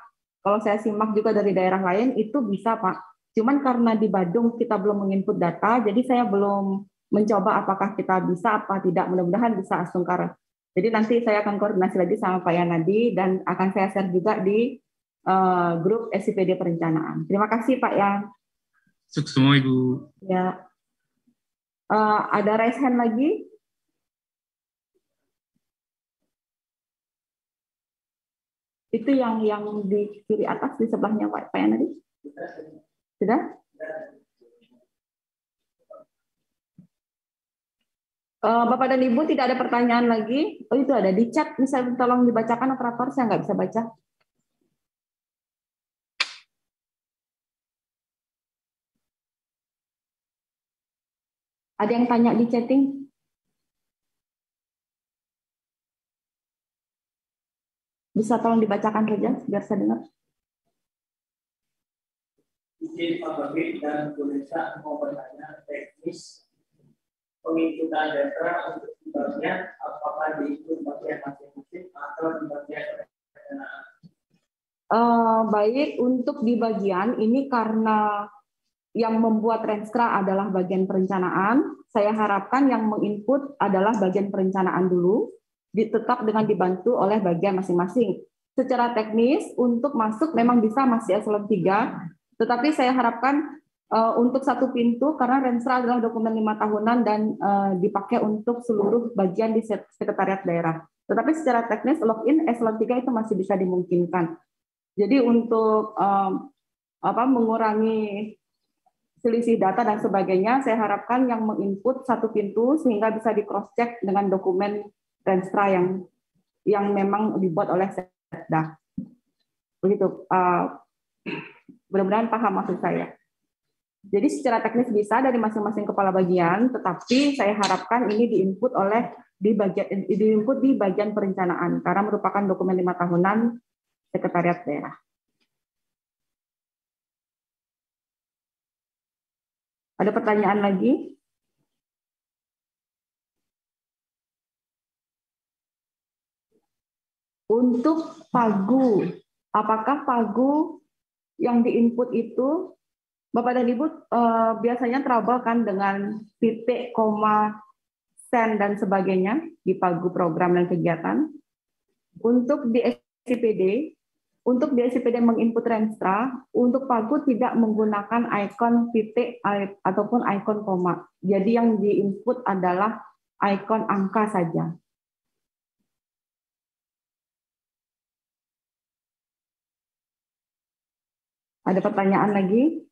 Kalau saya simak juga dari daerah lain itu bisa Pak. Cuman karena di Badung kita belum menginput data, jadi saya belum mencoba apakah kita bisa apa tidak. Mudah-mudahan bisa Asungkar. Jadi nanti saya akan koordinasi lagi sama Pak Yanadi dan akan saya share juga di grup SIPD Perencanaan. Terima kasih Pak Yan. Sukses semua Ibu. Ya. Ada raise hand lagi? Itu yang di kiri atas di sebelahnya Pak Yanadi. Sudah? Bapak dan Ibu tidak ada pertanyaan lagi? Oh itu ada di chat, bisa tolong dibacakan operator, saya nggak bisa baca. Ada yang tanya di chatting? Bisa tolong dibacakan saja, biar saya dengar. Izin Pak Babit dan Bu Desa mau bertanya teknis penginputan data untuk bagian apakah diikut bagian masing-masing atau di bagian perencanaan? Baik, untuk di bagian ini karena yang membuat Renstra adalah bagian perencanaan, saya harapkan yang menginput adalah bagian perencanaan dulu, tetap dengan dibantu oleh bagian masing-masing. Secara teknis untuk masuk memang bisa masih eselon 3, tetapi saya harapkan untuk satu pintu karena Renstra adalah dokumen 5 tahunan dan dipakai untuk seluruh bagian di sekretariat daerah. Tetapi secara teknis login eselon 3 itu masih bisa dimungkinkan. Jadi untuk mengurangi selisih data dan sebagainya, saya harapkan yang menginput satu pintu sehingga bisa di cross check dengan dokumen Renstra yang memang dibuat oleh Setda. Begitu. Mudah-mudahan paham maksud saya. Jadi secara teknis bisa dari masing-masing kepala bagian, tetapi saya harapkan ini diinput di bagian perencanaan karena merupakan dokumen 5 tahunan sekretariat daerah. Ada pertanyaan lagi? Untuk pagu, apakah pagu yang diinput itu Bapak dan Ibu biasanya trouble kan dengan titik, koma, sen, dan sebagainya di pagu program dan kegiatan. Untuk di SCPD menginput Renstra, untuk pagu tidak menggunakan ikon titik ataupun ikon koma. Jadi yang diinput adalah ikon angka saja. Ada pertanyaan lagi?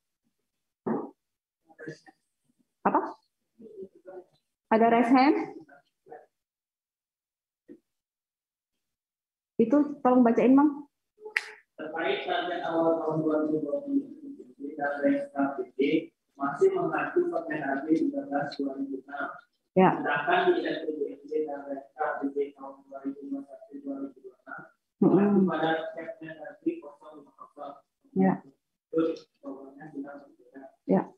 Apa? Ada raise hand? Itu tolong bacain, Mang. Terkait target awal tahun 2020 dan SKPD masih mengacu Permendagri 13/2006. Ya. Sedangkan di SPDMC dan SKPD tahun 2021-2026 mengacu pada Permendagri 050. Ya. Terus programnya sudah berbeda. Ya.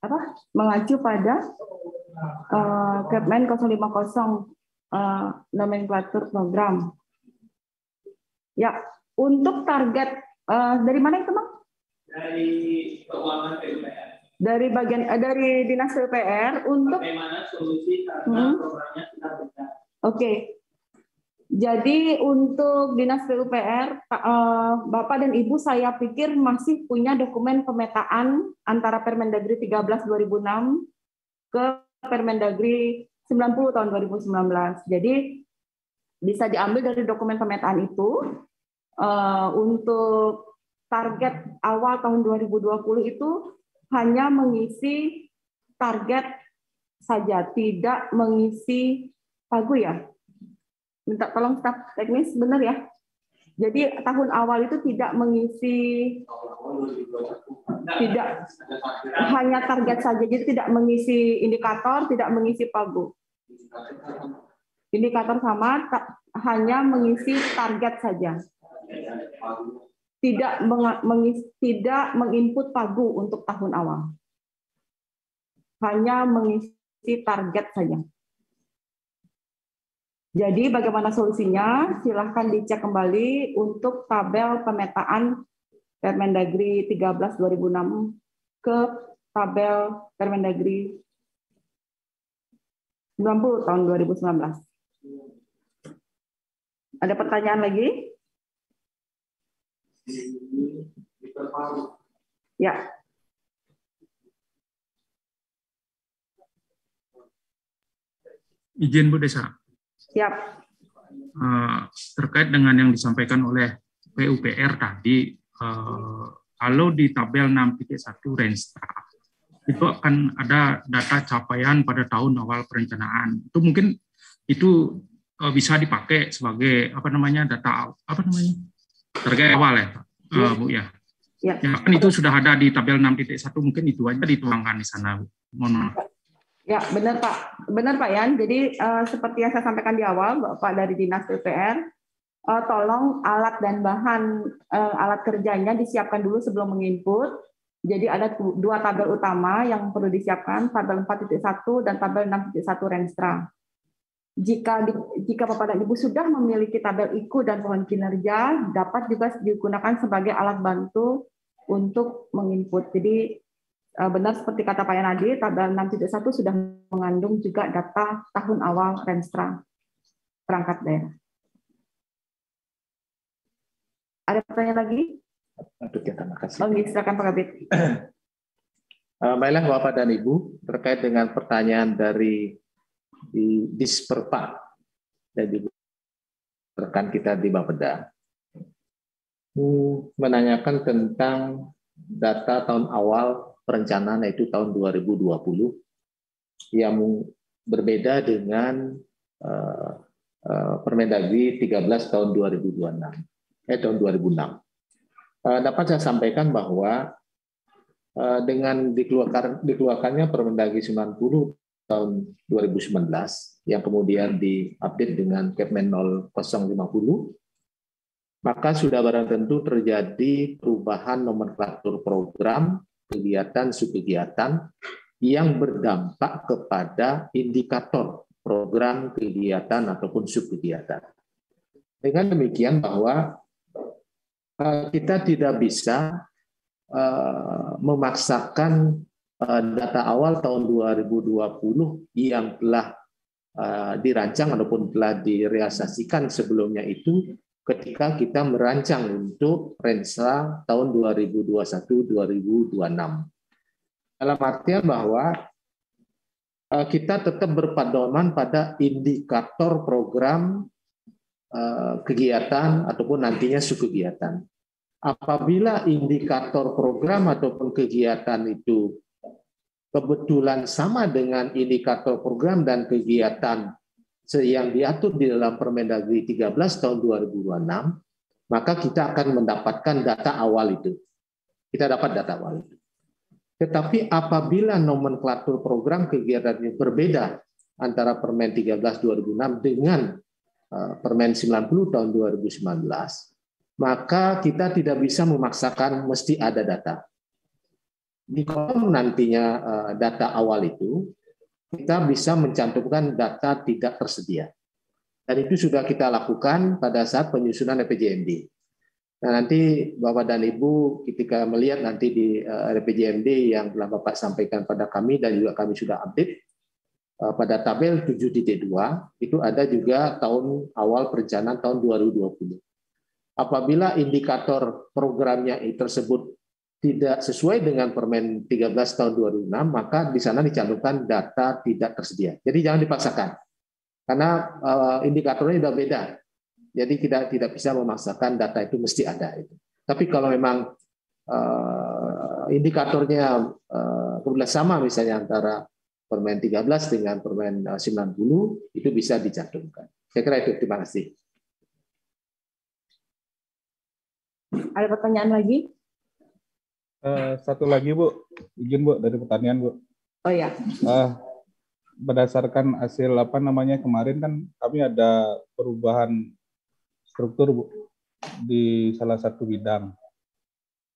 Apa? Mengacu pada Kepmen 050 nomenklatur program. Ya, untuk target dari mana itu, Bang? Dari keuangan PUPR. Dari bagian dari Dinas PUPR untuk bagaimana solusi karena programnya sudah beda. Oke. Jadi untuk Dinas PUPR, Bapak dan Ibu saya pikir masih punya dokumen pemetaan antara Permendagri 13/2006 ke Permendagri 90 tahun 2019. Jadi bisa diambil dari dokumen pemetaan itu untuk target awal tahun 2020 itu hanya mengisi target saja, tidak mengisi pagu ya. Minta tolong staf teknis, benar ya? Jadi tahun awal itu tidak mengisi, tidak hanya target saja, jadi tidak mengisi indikator, tidak mengisi pagu. Indikator sama, hanya mengisi target saja. Tidak menginput pagu untuk tahun awal. Hanya mengisi target saja. Jadi bagaimana solusinya? Silahkan dicek kembali untuk tabel pemetaan Permendagri 13/2006 ke tabel Permendagri 90 tahun 2019. Ada pertanyaan lagi? Ya. Izin Bu Desa. Siap. Terkait dengan yang disampaikan oleh PUPR tadi, kalau di tabel 6.1 Renstra, itu akan ada data capaian pada tahun awal perencanaan. Itu mungkin itu bisa dipakai sebagai data target awal ya, Bu ya. Ya. Kan itu sudah ada di tabel 6.1, mungkin itu aja dituangkan di sana, Bu. Mohon maaf. Ya, benar Pak Yan. Jadi seperti yang saya sampaikan di awal, Bapak dari Dinas PUPR, tolong alat dan bahan alat kerjanya disiapkan dulu sebelum menginput. Jadi ada dua tabel utama yang perlu disiapkan, tabel 4.1 dan tabel 6.1 Renstra. Jika Bapak dan Ibu sudah memiliki tabel IKU dan pohon kinerja, dapat juga digunakan sebagai alat bantu untuk menginput. Jadi benar seperti kata Pak Yanadi, tabel 6.1 sudah mengandung juga data tahun awal Renstra perangkat daerah. Ada pertanyaan lagi? Aduh, terima kasih. Oh, silakan Pak Kabit. Baiklah Bapak dan Ibu, terkait dengan pertanyaan dari Disperpa dan rekan kita di Bapeda, menanyakan tentang data tahun awal perencanaan, yaitu tahun 2020 yang berbeda dengan Permendagri 13 tahun 2006. Dapat saya sampaikan bahwa dengan dikeluarkannya Permendagri 90 tahun 2019 yang kemudian diupdate dengan Kepmen 050, maka sudah barang tentu terjadi perubahan nomenklatur program, kegiatan, subkegiatan yang berdampak kepada indikator program, kegiatan, ataupun subkegiatan. Dengan demikian bahwa kita tidak bisa memaksakan data awal tahun 2020 yang telah dirancang ataupun telah direalisasikan sebelumnya itu ketika kita merancang untuk Renstra tahun 2021-2026. Dalam artian bahwa kita tetap berpedoman pada indikator program kegiatan ataupun nantinya subkegiatan. Apabila indikator program ataupun kegiatan itu kebetulan sama dengan indikator program dan kegiatan yang diatur di dalam Permendagri 13 tahun 2026, maka kita akan mendapatkan data awal itu. Kita dapat data awal itu. Tetapi apabila nomenklatur program kegiatannya berbeda antara Permen 13 2006 dengan Permen 90 tahun 2019, maka kita tidak bisa memaksakan mesti ada data. Di kolom nantinya data awal itu, kita bisa mencantumkan data tidak tersedia. Dan itu sudah kita lakukan pada saat penyusunan RPJMD. Nah, nanti Bapak dan Ibu ketika melihat nanti di RPJMD yang telah Bapak sampaikan pada kami dan juga kami sudah update, pada tabel 7.2 itu ada juga tahun awal perencanaan tahun 2020. Apabila indikator programnya tersebut tidak sesuai dengan Permen 13 tahun 2006, maka di sana dicantumkan data tidak tersedia. Jadi jangan dipaksakan, karena indikatornya sudah beda. Jadi kita tidak bisa memaksakan data itu mesti ada. Tapi kalau memang indikatornya kebetulan sama misalnya antara Permen 13 dengan Permen 90, itu bisa dicantumkan. Saya kira itu, terima kasih. Ada pertanyaan lagi? Satu lagi Bu, izin Bu dari pertanyaan Bu. Oh ya. Berdasarkan hasil kemarin kan kami ada perubahan struktur Bu di salah satu bidang.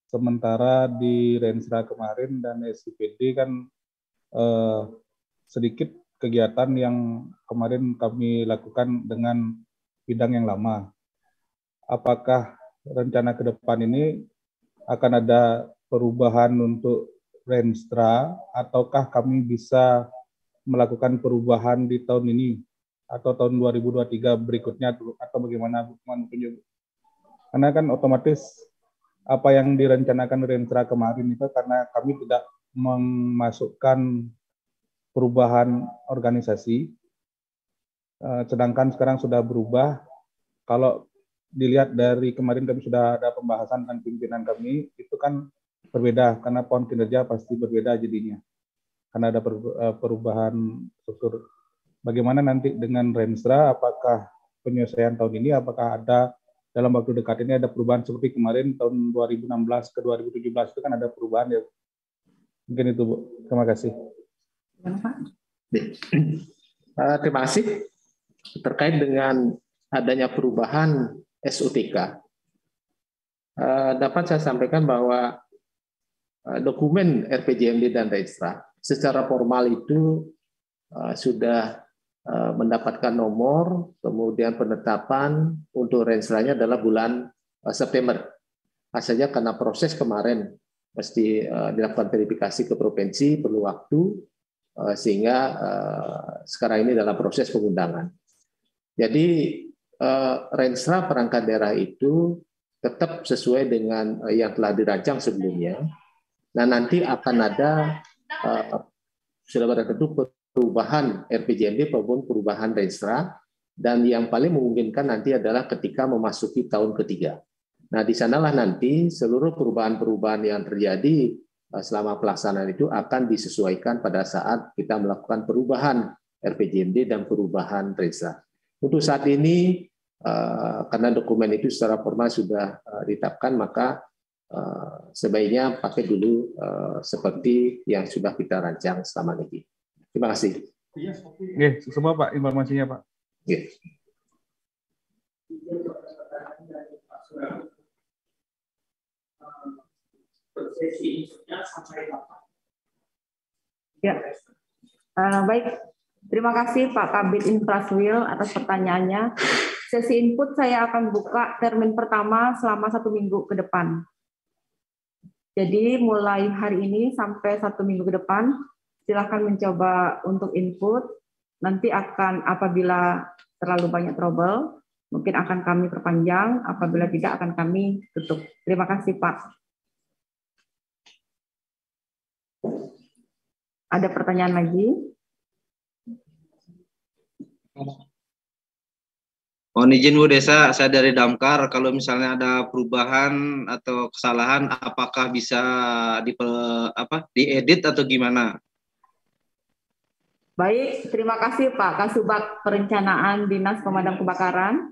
Sementara di Renstra kemarin dan SIPD kan sedikit kegiatan yang kemarin kami lakukan dengan bidang yang lama. Apakah rencana ke depan ini akan ada perubahan untuk Renstra, ataukah kami bisa melakukan perubahan di tahun ini atau tahun 2023 berikutnya, atau bagaimana? Karena kan otomatis apa yang direncanakan Renstra kemarin itu karena kami tidak memasukkan perubahan organisasi, sedangkan sekarang sudah berubah. Kalau dilihat dari kemarin kami sudah ada pembahasan dengan pimpinan kami, itu kan berbeda karena pohon kinerja pasti berbeda jadinya karena ada perubahan struktur. Bagaimana nanti dengan Renstra, apakah penyelesaian tahun ini, apakah ada dalam waktu dekat ini ada perubahan seperti kemarin tahun 2016 ke 2017 itu kan ada perubahan ya. Mungkin itu Bu. Terima kasih. Terima kasih. Terkait dengan adanya perubahan SUTK, dapat saya sampaikan bahwa dokumen RPJMD dan Renstra secara formal itu sudah mendapatkan nomor, kemudian penetapan untuk Renstranya adalah bulan September. Saja karena proses kemarin mesti dilakukan verifikasi ke provinsi, perlu waktu, sehingga sekarang ini dalam proses pengundangan. Jadi Renstra perangkat daerah itu tetap sesuai dengan yang telah dirancang sebelumnya. Nah, nanti akan ada sudah pada tentu perubahan RPJMD maupun perubahan Renstra, dan yang paling memungkinkan nanti adalah ketika memasuki tahun ketiga. Nah, di sanalah nanti seluruh perubahan-perubahan yang terjadi selama pelaksanaan itu akan disesuaikan pada saat kita melakukan perubahan RPJMD dan perubahan Renstra. Untuk saat ini, karena dokumen itu secara formal sudah ditetapkan, maka sebaiknya pakai dulu seperti yang sudah kita rancang selama ini. Terima kasih. Oke, semua Pak informasinya Pak. Oke. Ya, baik. Terima kasih Pak Kabid Infraswil atas pertanyaannya. sesi input saya akan buka termin pertama selama 1 minggu ke depan. Jadi mulai hari ini sampai 1 minggu ke depan, silakan mencoba untuk input. Nanti akan apabila terlalu banyak trouble, mungkin akan kami perpanjang, apabila tidak akan kami tutup. Terima kasih, Pak. Ada pertanyaan lagi? Mohon izin Bu Desa, saya dari Damkar. Kalau misalnya ada perubahan atau kesalahan, apakah bisa diedit atau gimana? Baik, terima kasih Pak Kasubag Perencanaan Dinas Pemadam Kebakaran.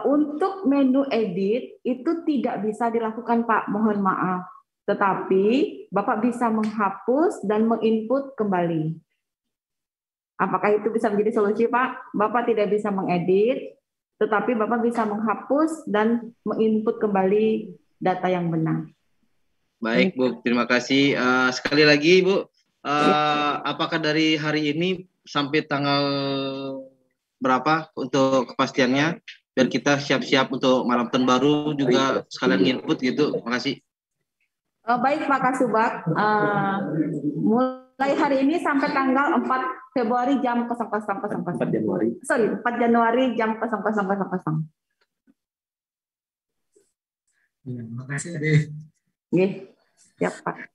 Untuk menu edit itu tidak bisa dilakukan Pak, mohon maaf. Tetapi Bapak bisa menghapus dan menginput kembali. Apakah itu bisa menjadi solusi Pak? Bapak tidak bisa mengedit, tetapi Bapak bisa menghapus dan menginput kembali data yang benar. Baik Bu, terima kasih. Sekali lagi Bu, apakah dari hari ini sampai tanggal berapa untuk kepastiannya? Biar kita siap-siap untuk malam tahun baru juga sekalian input gitu. Terima kasih. Baik Pak Kasubag, mulai hari ini sampai tanggal 4 Februari jam 00.00. 4 Januari. Sorry, 4 Januari jam 00.00. Terima kasih Ade. Nggih, siap Pak.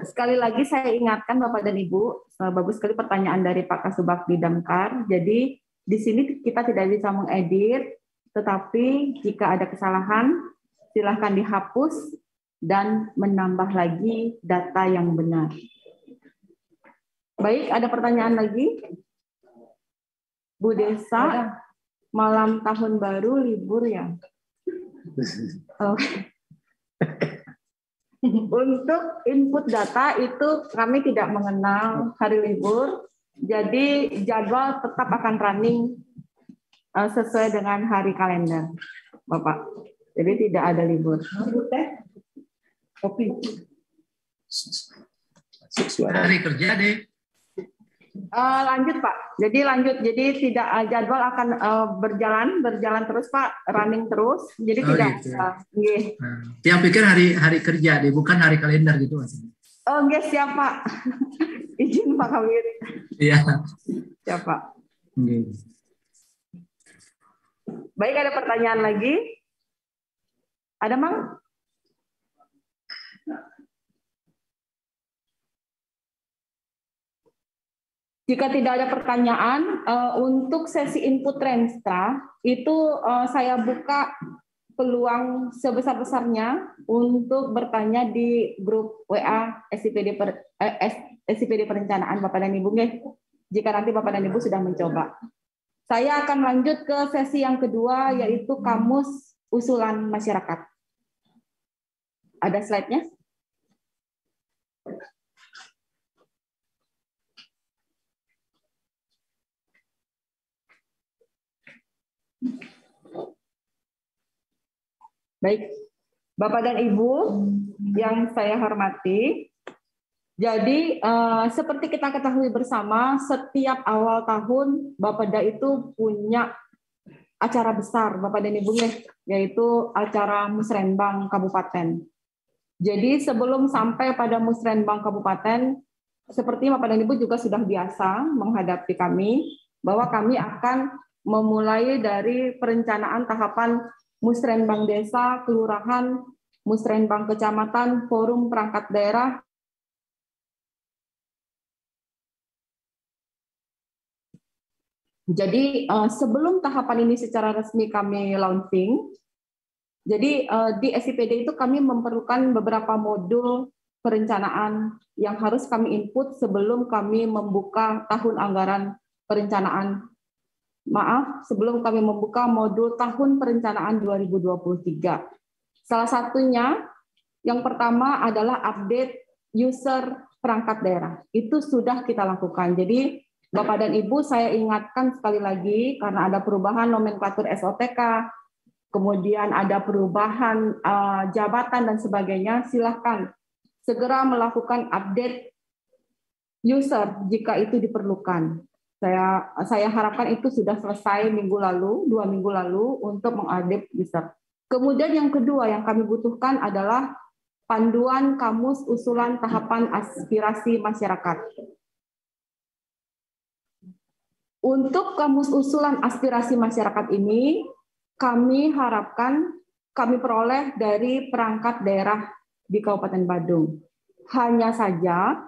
Sekali lagi saya ingatkan Bapak dan Ibu, bagus sekali pertanyaan dari Pak Kasubag di Damkar. Jadi di sini kita tidak bisa mengedit, tetapi jika ada kesalahan, silahkan dihapus dan menambah lagi data yang benar. Baik, ada pertanyaan lagi? Bu Desa, malam tahun baru libur ya? Oh. Untuk input data itu kami tidak mengenal hari libur, jadi jadwal tetap akan running sesuai dengan hari kalender, Bapak. Jadi tidak ada libur. Kopi. Hari kerja deh. Lanjut Pak. Jadi lanjut. Jadi tidak jadwal akan berjalan terus Pak, running terus. Jadi tidak. Gitu. Yang pikir hari kerja deh, bukan hari kalender gitu maksudnya. Oh nggih, siap Pak. Izin Pak Kawir. Iya. Siap Pak. Okay. Baik, ada pertanyaan lagi? Ada Mang? Jika tidak ada pertanyaan, untuk sesi input Renstra, itu saya buka peluang sebesar-besarnya untuk bertanya di grup WA SIPD Perencanaan Bapak dan Ibu. Jika nanti Bapak dan Ibu sudah mencoba. Saya akan lanjut ke sesi yang kedua, yaitu kamus usulan masyarakat. Ada slide-nya? Baik, Bapak dan Ibu yang saya hormati, jadi seperti kita ketahui bersama, setiap awal tahun Bapeda itu punya acara besar, Bapak dan Ibu, yaitu acara Musrenbang Kabupaten. Jadi sebelum sampai pada Musrenbang Kabupaten, seperti Bapak dan Ibu juga sudah biasa menghadapi kami, bahwa kami akan memulai dari perencanaan tahapan Musrenbang Desa, Kelurahan, Musrenbang Kecamatan, Forum Perangkat Daerah, jadi sebelum tahapan ini secara resmi kami launching, jadi di SIPD itu kami memerlukan beberapa modul perencanaan yang harus kami input sebelum kami membuka tahun anggaran perencanaan. Maaf, sebelum kami membuka modul tahun perencanaan 2023. Salah satunya, yang pertama adalah update user perangkat daerah. Itu sudah kita lakukan. Jadi, Bapak dan Ibu, saya ingatkan sekali lagi, karena ada perubahan nomenklatur SOTK, kemudian ada perubahan jabatan dan sebagainya, silahkan segera melakukan update user jika itu diperlukan. Saya harapkan itu sudah selesai 2 minggu lalu untuk mengupdate user. Kemudian yang kedua yang kami butuhkan adalah panduan kamus usulan tahapan aspirasi masyarakat. Untuk kamus usulan aspirasi masyarakat ini, kami harapkan kami peroleh dari perangkat daerah di Kabupaten Badung. Hanya saja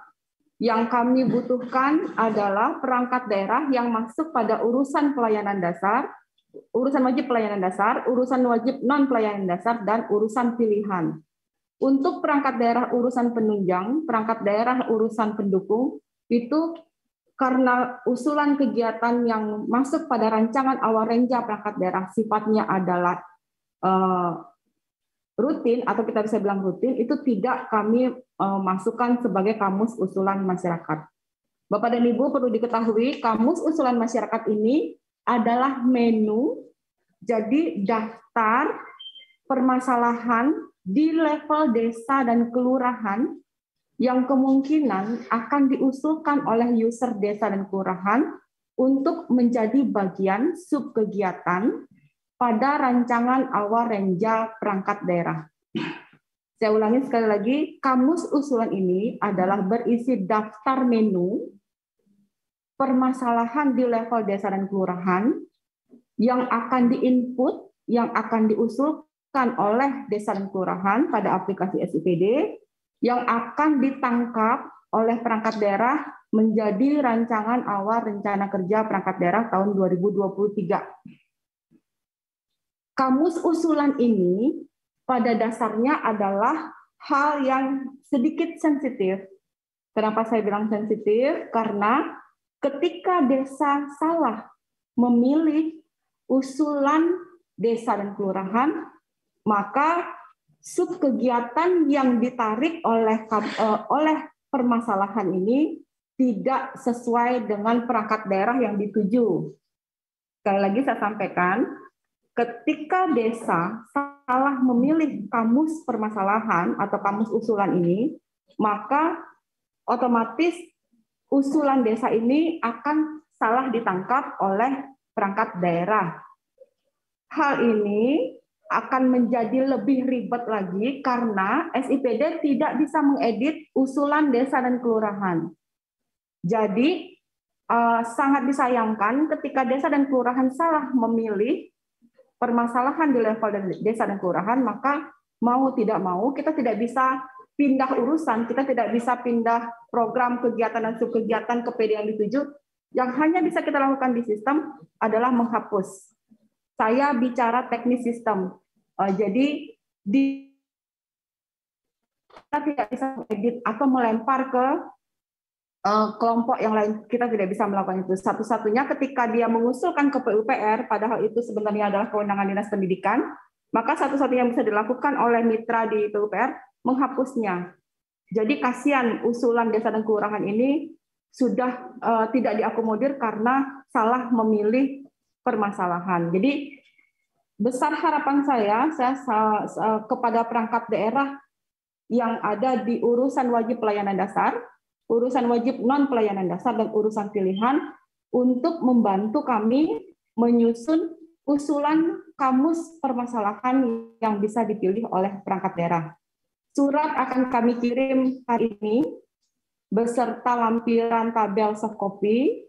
yang kami butuhkan adalah perangkat daerah yang masuk pada urusan pelayanan dasar, urusan wajib pelayanan dasar, urusan wajib non pelayanan dasar, dan urusan pilihan. Untuk perangkat daerah urusan penunjang, perangkat daerah urusan pendukung, itu karena usulan kegiatan yang masuk pada rancangan awal renja perangkat daerah sifatnya adalah rutin, atau kita bisa bilang rutin, itu tidak kami masukkan sebagai kamus usulan masyarakat. Bapak dan Ibu perlu diketahui, kamus usulan masyarakat ini adalah menu, jadi daftar permasalahan di level desa dan kelurahan yang kemungkinan akan diusulkan oleh user desa dan kelurahan untuk menjadi bagian subkegiatan pada rancangan awal renja perangkat daerah. Saya ulangi sekali lagi, kamus usulan ini adalah berisi daftar menu permasalahan di level desa dan kelurahan yang akan diinput, yang akan diusulkan oleh desa dan kelurahan pada aplikasi SIPD, yang akan ditangkap oleh perangkat daerah menjadi rancangan awal rencana kerja perangkat daerah tahun 2023. Kamus usulan ini pada dasarnya adalah hal yang sedikit sensitif. Kenapa saya bilang sensitif? Karena ketika desa salah memilih usulan desa dan kelurahan, maka subkegiatan yang ditarik oleh permasalahan ini tidak sesuai dengan perangkat daerah yang dituju. Sekali lagi saya sampaikan, ketika desa salah memilih kamus permasalahan atau kamus usulan ini, maka otomatis usulan desa ini akan salah ditangkap oleh perangkat daerah. Hal ini akan menjadi lebih ribet lagi karena SIPD tidak bisa mengedit usulan desa dan kelurahan. Jadi sangat disayangkan ketika desa dan kelurahan salah memilih permasalahan di level desa dan kelurahan, maka mau tidak mau kita tidak bisa pindah urusan, kita tidak bisa pindah program kegiatan dan subkegiatan ke PD yang dituju. Yang hanya bisa kita lakukan di sistem adalah menghapus. Saya bicara teknis sistem. Jadi kita tidak bisa mengedit atau melempar ke kelompok yang lain, kita tidak bisa melakukan itu. Satu-satunya ketika dia mengusulkan ke PUPR, padahal itu sebenarnya adalah kewenangan Dinas Pendidikan, maka satu-satunya yang bisa dilakukan oleh mitra di PUPR menghapusnya. Jadi kasihan usulan desa dan kelurahan ini sudah tidak diakomodir karena salah memilih permasalahan. Jadi besar harapan saya kepada perangkat daerah yang ada di urusan wajib pelayanan dasar, urusan wajib non pelayanan dasar, dan urusan pilihan untuk membantu kami menyusun usulan kamus permasalahan yang bisa dipilih oleh perangkat daerah. Surat akan kami kirim hari ini beserta lampiran tabel soft copy.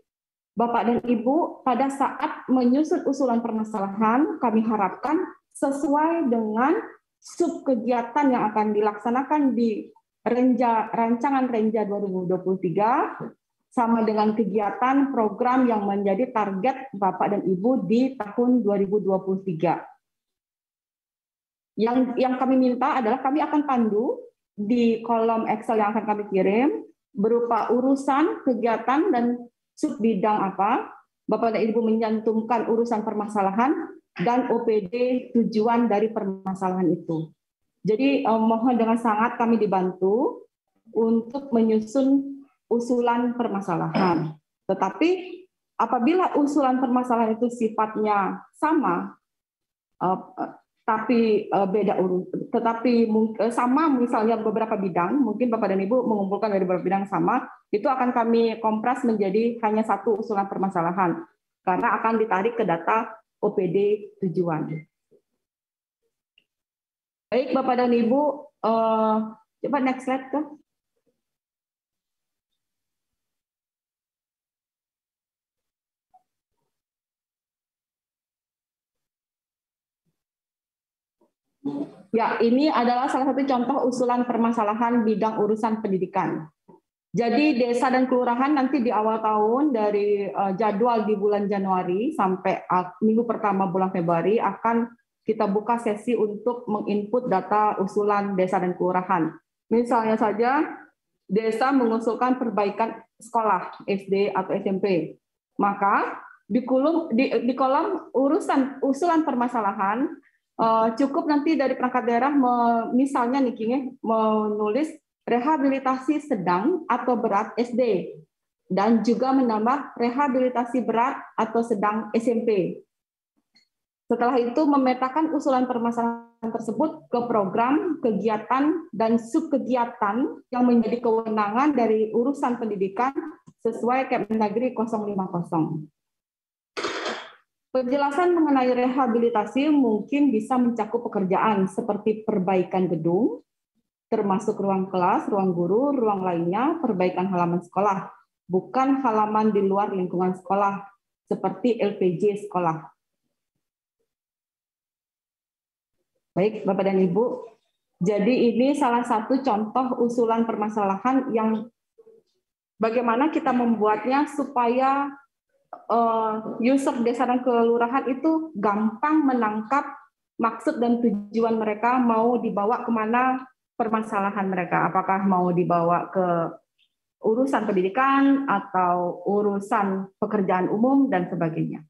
Bapak dan Ibu, pada saat menyusun usulan permasalahan, kami harapkan sesuai dengan subkegiatan yang akan dilaksanakan di rancangan Renja 2023 sama dengan kegiatan program yang menjadi target Bapak dan Ibu di tahun 2023. Yang kami minta adalah kami akan pandu di kolom Excel yang akan kami kirim berupa urusan, kegiatan, dan subbidang apa. Bapak dan Ibu menyantumkan urusan permasalahan dan OPD tujuan dari permasalahan itu. Jadi mohon dengan sangat kami dibantu untuk menyusun usulan permasalahan. Tetapi apabila usulan permasalahan itu sifatnya sama, tapi beda urus, tetapi sama misalnya beberapa bidang, mungkin Bapak dan Ibu mengumpulkan dari beberapa bidang sama, itu akan kami kompres menjadi hanya satu usulan permasalahan, karena akan ditarik ke data OPD tujuan. Baik Bapak dan Ibu, coba next slide tuh. Ya, ini adalah salah satu contoh usulan permasalahan bidang urusan pendidikan. Jadi desa dan kelurahan nanti di awal tahun dari jadwal di bulan Januari sampai minggu pertama bulan Februari akan kita buka sesi untuk menginput data usulan desa dan kelurahan. Misalnya saja desa mengusulkan perbaikan sekolah SD atau SMP. Maka di kolom usulan permasalahan cukup nanti dari perangkat daerah misalnya nih menulis rehabilitasi sedang atau berat SD dan juga menambah rehabilitasi berat atau sedang SMP. Setelah itu memetakan usulan permasalahan tersebut ke program, kegiatan, dan subkegiatan yang menjadi kewenangan dari urusan pendidikan sesuai Kemendagri 050. Penjelasan mengenai rehabilitasi mungkin bisa mencakup pekerjaan seperti perbaikan gedung, termasuk ruang kelas, ruang guru, ruang lainnya, perbaikan halaman sekolah, bukan halaman di luar lingkungan sekolah, seperti LPJ sekolah. Baik, Bapak dan Ibu, jadi ini salah satu contoh usulan permasalahan yang bagaimana kita membuatnya supaya user desa dan kelurahan itu gampang menangkap maksud dan tujuan mereka mau dibawa kemana permasalahan mereka. Apakah mau dibawa ke urusan pendidikan atau urusan pekerjaan umum dan sebagainya.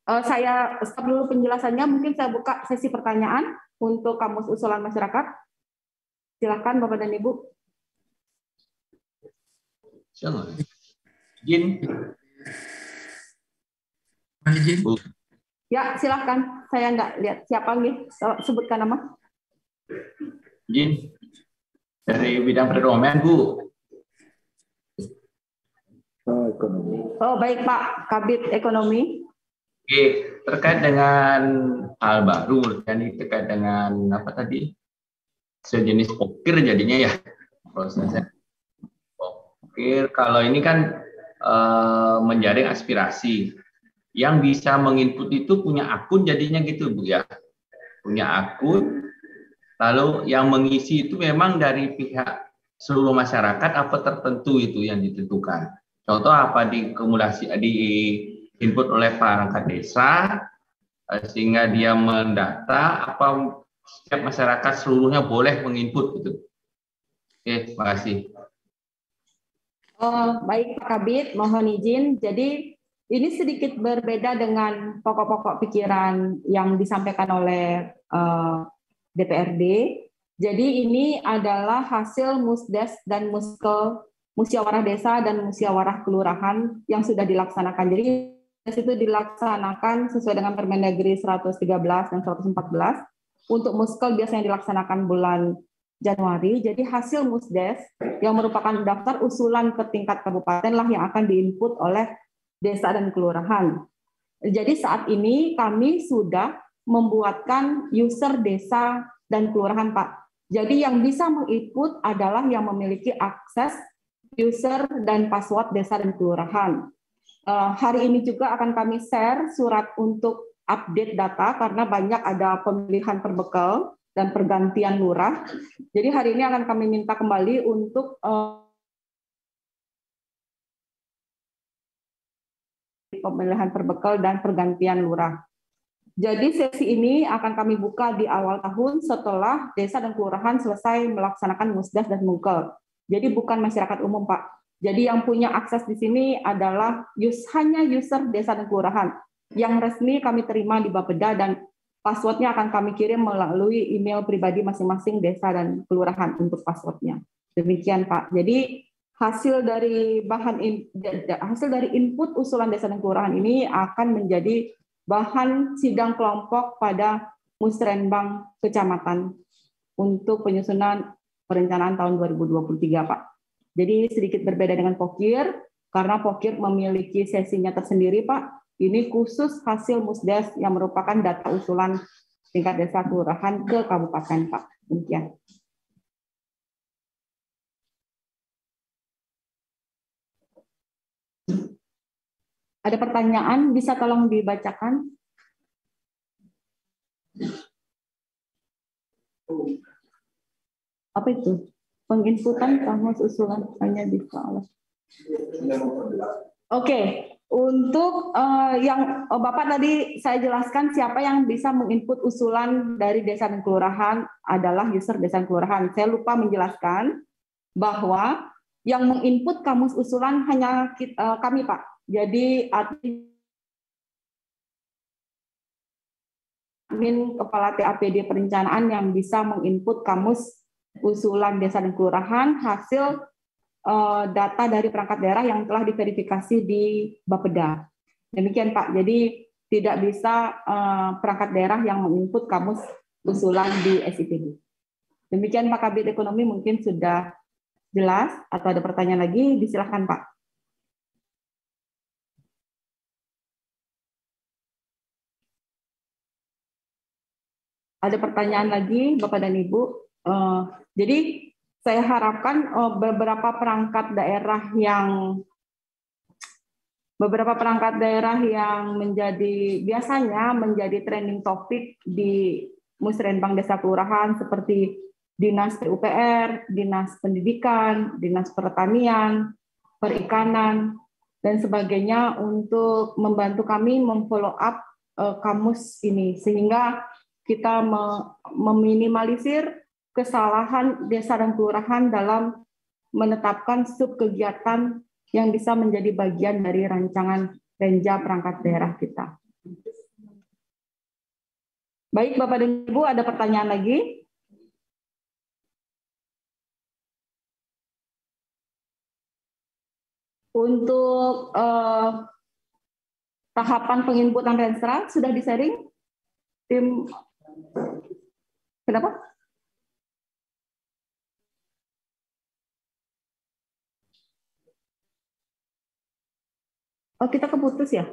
Saya stop dulu penjelasannya, mungkin saya buka sesi pertanyaan untuk kamus usulan masyarakat. Silakan Bapak dan Ibu. Izin. Ya, silakan. Saya enggak lihat siapa nih. Sebutkan nama. Izin. Dari bidang perekonomian, Bu. Oh, baik Pak, Kabid Ekonomi. Oke, terkait dengan hal baru, dan terkait dengan apa tadi? Sejenis pokir jadinya ya. Prosesnya. Pokir, kalau ini kan menjaring aspirasi. Yang bisa menginput itu punya akun jadinya gitu Bu ya. Punya akun, lalu yang mengisi itu memang dari pihak seluruh masyarakat apa tertentu itu yang ditentukan. Contoh apa diakumulasi, diinput oleh perangkat desa, sehingga dia mendata apa setiap masyarakat seluruhnya boleh menginput gitu. Oke, terima kasih. Baik Pak Kabid, mohon izin. Jadi ini sedikit berbeda dengan pokok-pokok pikiran yang disampaikan oleh DPRD. Jadi ini adalah hasil musdes dan musyawarah desa dan musyawarah kelurahan yang sudah dilaksanakan. Jadi itu dilaksanakan sesuai dengan Permendagri 113 dan 114. Untuk muskel biasanya dilaksanakan bulan Januari. Jadi hasil musdes yang merupakan daftar usulan ke tingkat kabupaten lah yang akan diinput oleh desa dan kelurahan. Jadi saat ini kami sudah membuatkan user desa dan kelurahan, Pak. Jadi yang bisa menginput adalah yang memiliki akses user dan password desa dan kelurahan. Hari ini juga akan kami share surat untuk update data karena banyak ada pemilihan perbekal dan pergantian lurah. Jadi hari ini akan kami minta kembali untuk pemilihan perbekal dan pergantian lurah. Jadi sesi ini akan kami buka di awal tahun setelah desa dan kelurahan selesai melaksanakan musdas dan mungkel. Jadi bukan masyarakat umum, Pak. Jadi yang punya akses di sini adalah hanya user desa dan kelurahan. Yang resmi kami terima di Bapeda dan passwordnya akan kami kirim melalui email pribadi masing-masing desa dan kelurahan untuk passwordnya. Demikian, Pak. Jadi hasil dari input usulan desa dan kelurahan ini akan menjadi bahan sidang kelompok pada Musrenbang Kecamatan untuk penyusunan perencanaan tahun 2023, Pak. Jadi sedikit berbeda dengan Pokir, karena Pokir memiliki sesinya tersendiri, Pak. Ini khusus hasil Musdes yang merupakan data usulan tingkat desa kelurahan ke kabupaten, Pak. Demikian. Ada pertanyaan, bisa tolong dibacakan? Apa itu? Penginputan kamus usulan hanya bisa. Oke, untuk yang Bapak tadi saya jelaskan siapa yang bisa menginput usulan dari desa dan kelurahan adalah user desa dan kelurahan. Saya lupa menjelaskan bahwa yang menginput kamus usulan hanya kami, Pak. Jadi admin kepala TAPD perencanaan yang bisa menginput kamus usulan desa dan kelurahan hasil data dari perangkat daerah yang telah diverifikasi di Bapeda. Demikian, Pak. Jadi tidak bisa perangkat daerah yang menginput kamus usulan di SIPD. Demikian, Pak Kabid Ekonomi, mungkin sudah jelas atau ada pertanyaan lagi, disilahkan, Pak. Ada pertanyaan lagi, Bapak dan Ibu. Jadi saya harapkan beberapa perangkat daerah yang biasanya menjadi trending topik di Musrenbang Desa Kelurahan seperti Dinas PUPR, Dinas Pendidikan, Dinas Pertanian, Perikanan, dan sebagainya untuk membantu kami memfollow up kamus ini sehingga kita meminimalisir kesalahan desa dan kelurahan dalam menetapkan sub kegiatan yang bisa menjadi bagian dari rancangan Renja perangkat daerah kita. Baik, Bapak dan Ibu, ada pertanyaan lagi? Untuk tahapan penginputan Renstra sudah di-sharing? Tim, kenapa? Oh, kita keputus ya?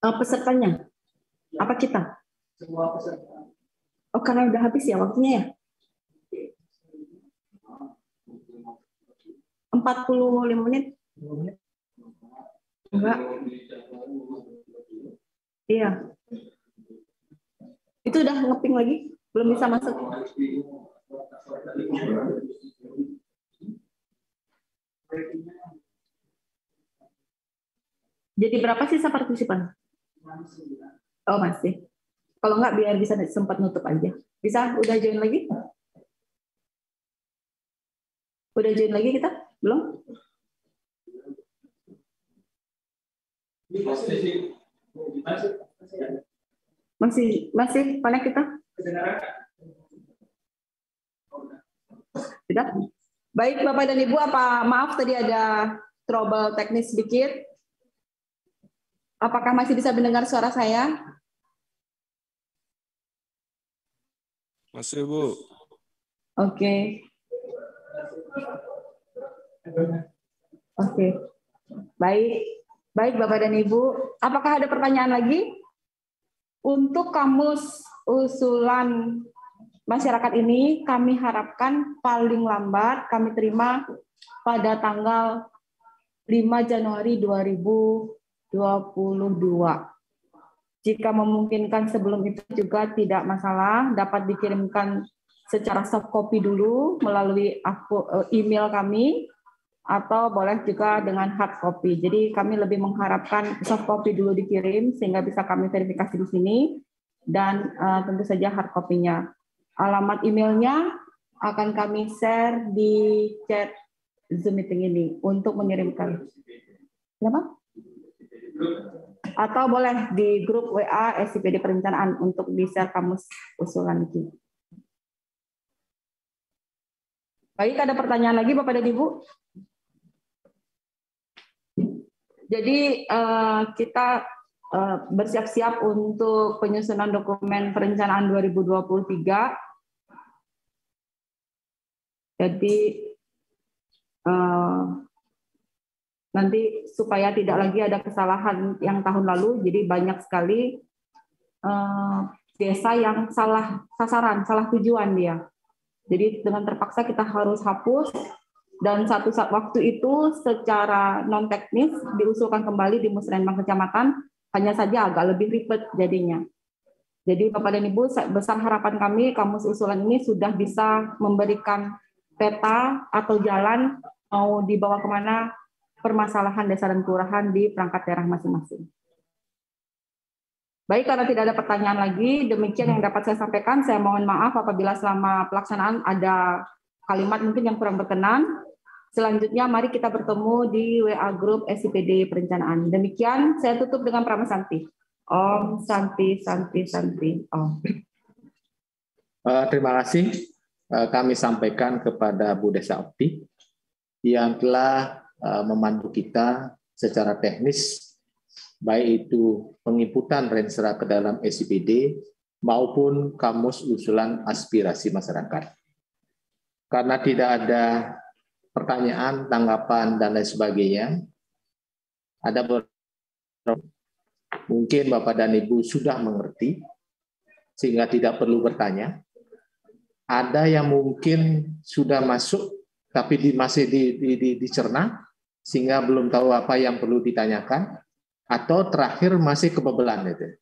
Pesertanya? Apa kita? Semua peserta. Oh, karena udah habis ya waktunya ya? 45 menit? Enggak. Iya. Itu udah ngeping lagi? Belum bisa masuk? Jadi berapa sisa partisipan? Oh, masih. Kalau enggak biar bisa sempat nutup aja. Bisa? Udah join lagi? Udah join lagi kita? Belum? Masih connect kita? Tidak? Baik, Bapak dan Ibu, maaf tadi ada trouble teknis sedikit. Apakah masih bisa mendengar suara saya? Masih, Bu. Oke. Oke. Baik, Bapak dan Ibu. Apakah ada pertanyaan lagi? Untuk kamus usulan masyarakat ini kami harapkan paling lambat kami terima pada tanggal 5 Januari 2022. Jika memungkinkan sebelum itu juga tidak masalah, dapat dikirimkan secara soft copy dulu melalui email kami, atau boleh juga dengan hard copy. Jadi kami lebih mengharapkan soft copy dulu dikirim sehingga bisa kami verifikasi di sini, dan tentu saja hard copy-nya. Alamat emailnya akan kami share di chat Zoom meeting ini untuk mengirimkan. Kenapa? Atau boleh di grup WA SIPD Perencanaan untuk di-share kamus usulan itu. Baik, ada pertanyaan lagi Bapak dan Ibu? Jadi kita bersiap-siap untuk penyusunan dokumen perencanaan 2023. Jadi nanti supaya tidak lagi ada kesalahan yang tahun lalu, jadi banyak sekali desa yang salah sasaran, salah tujuan dia. Jadi dengan terpaksa kita harus hapus, dan satu saat waktu itu secara non teknis diusulkan kembali di Musrenbang Kecamatan, hanya saja agak lebih ribet jadinya. Jadi Bapak dan Ibu, besar harapan kami kamus usulan ini sudah bisa memberikan peta atau jalan mau dibawa kemana permasalahan desa dan kelurahan di perangkat daerah masing-masing. Baik, karena tidak ada pertanyaan lagi, demikian yang dapat saya sampaikan. Saya mohon maaf apabila selama pelaksanaan ada kalimat mungkin yang kurang berkenan. Selanjutnya, mari kita bertemu di WA Group SIPD Perencanaan. Demikian, saya tutup dengan Prama Santi. Om Santi, Santi, Santi, Om. Terima kasih kami sampaikan kepada Bu Desa Okti yang telah memandu kita secara teknis, baik itu penginputan Renstra ke dalam SIPD maupun kamus usulan aspirasi masyarakat. Karena tidak ada pertanyaan, tanggapan, dan lain sebagainya, ada beberapa mungkin Bapak dan Ibu sudah mengerti sehingga tidak perlu bertanya. Ada yang mungkin sudah masuk tapi masih dicerna sehingga belum tahu apa yang perlu ditanyakan, atau terakhir masih kebebelan itu.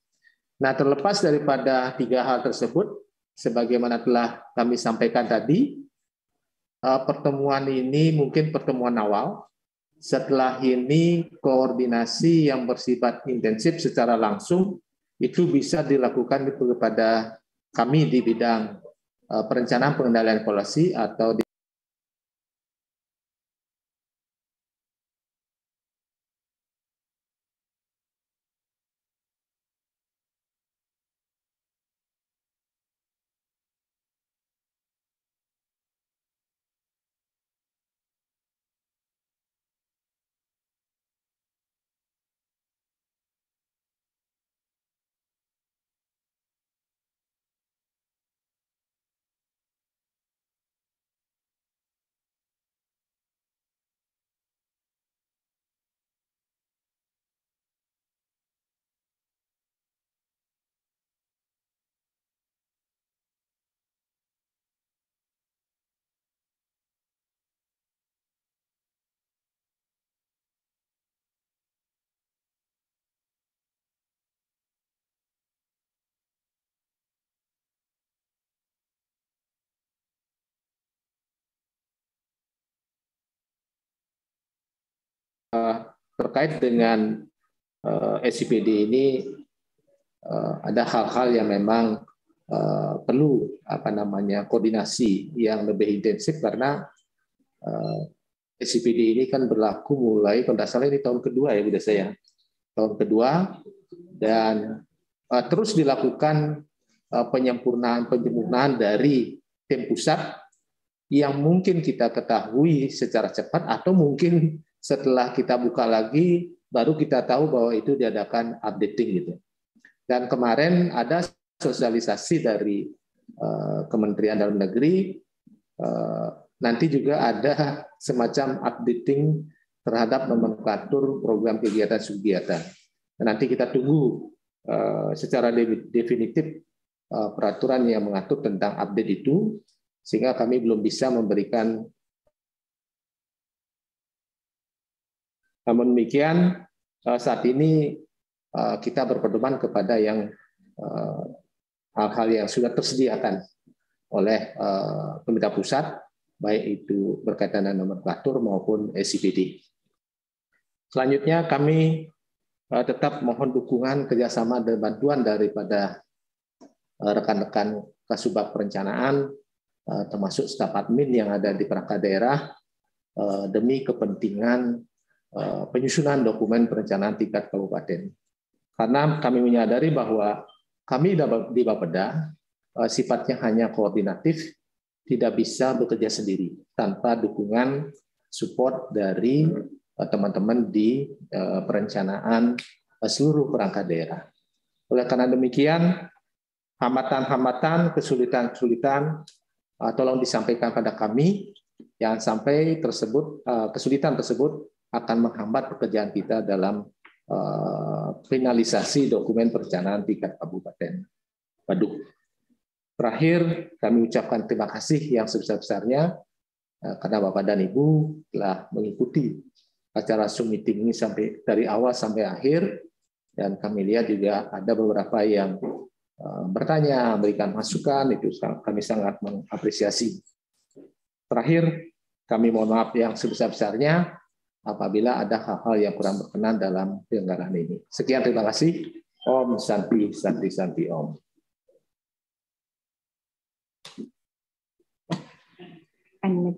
Nah, terlepas daripada tiga hal tersebut, sebagaimana telah kami sampaikan tadi, pertemuan ini mungkin pertemuan awal. Setelah ini koordinasi yang bersifat intensif secara langsung itu bisa dilakukan kepada kami di bidang perencanaan pengendalian evaluasi atau di terkait dengan SIPD ini ada hal-hal yang memang perlu koordinasi yang lebih intensif karena SIPD ini kan berlaku mulai kalau tidak salah ini tahun kedua ya Bu Desa ya, tahun kedua, dan terus dilakukan penyempurnaan dari tim pusat yang mungkin kita ketahui secara cepat atau mungkin setelah kita buka lagi baru kita tahu bahwa itu diadakan updating gitu. Dan kemarin ada sosialisasi dari Kementerian Dalam Negeri, nanti juga ada semacam updating terhadap nomenklatur program kegiatan subkegiatan. Nanti kita tunggu secara definitif peraturan yang mengatur tentang update itu, sehingga kami belum bisa memberikan. Namun demikian, saat ini kita berpedoman kepada yang hal-hal yang sudah tersediakan oleh pemerintah pusat, baik itu berkaitan dengan nomenklatur maupun SIPD. Selanjutnya kami tetap mohon dukungan kerjasama dan bantuan daripada rekan-rekan Kasubag Perencanaan, termasuk staf admin yang ada di perangkat daerah, demi kepentingan penyusunan dokumen perencanaan tingkat kabupaten. Karena kami menyadari bahwa kami di Bapeda sifatnya hanya koordinatif, tidak bisa bekerja sendiri tanpa dukungan support dari teman-teman di perencanaan seluruh perangkat daerah. Oleh karena demikian, hambatan-hambatan, kesulitan-kesulitan tolong disampaikan pada kami, jangan sampai kesulitan tersebut akan menghambat pekerjaan kita dalam finalisasi dokumen perencanaan tingkat Kabupaten Badung. Terakhir, kami ucapkan terima kasih yang sebesar-besarnya karena Bapak dan Ibu telah mengikuti acara Zoom meeting ini sampai dari awal sampai akhir, dan kami lihat juga ada beberapa yang bertanya, memberikan masukan, itu kami sangat mengapresiasi. Terakhir, kami mohon maaf yang sebesar-besarnya apabila ada hal-hal yang kurang berkenan dalam penyelenggaraan ini. Sekian, terima kasih. Om Santi Santi Santi Om. And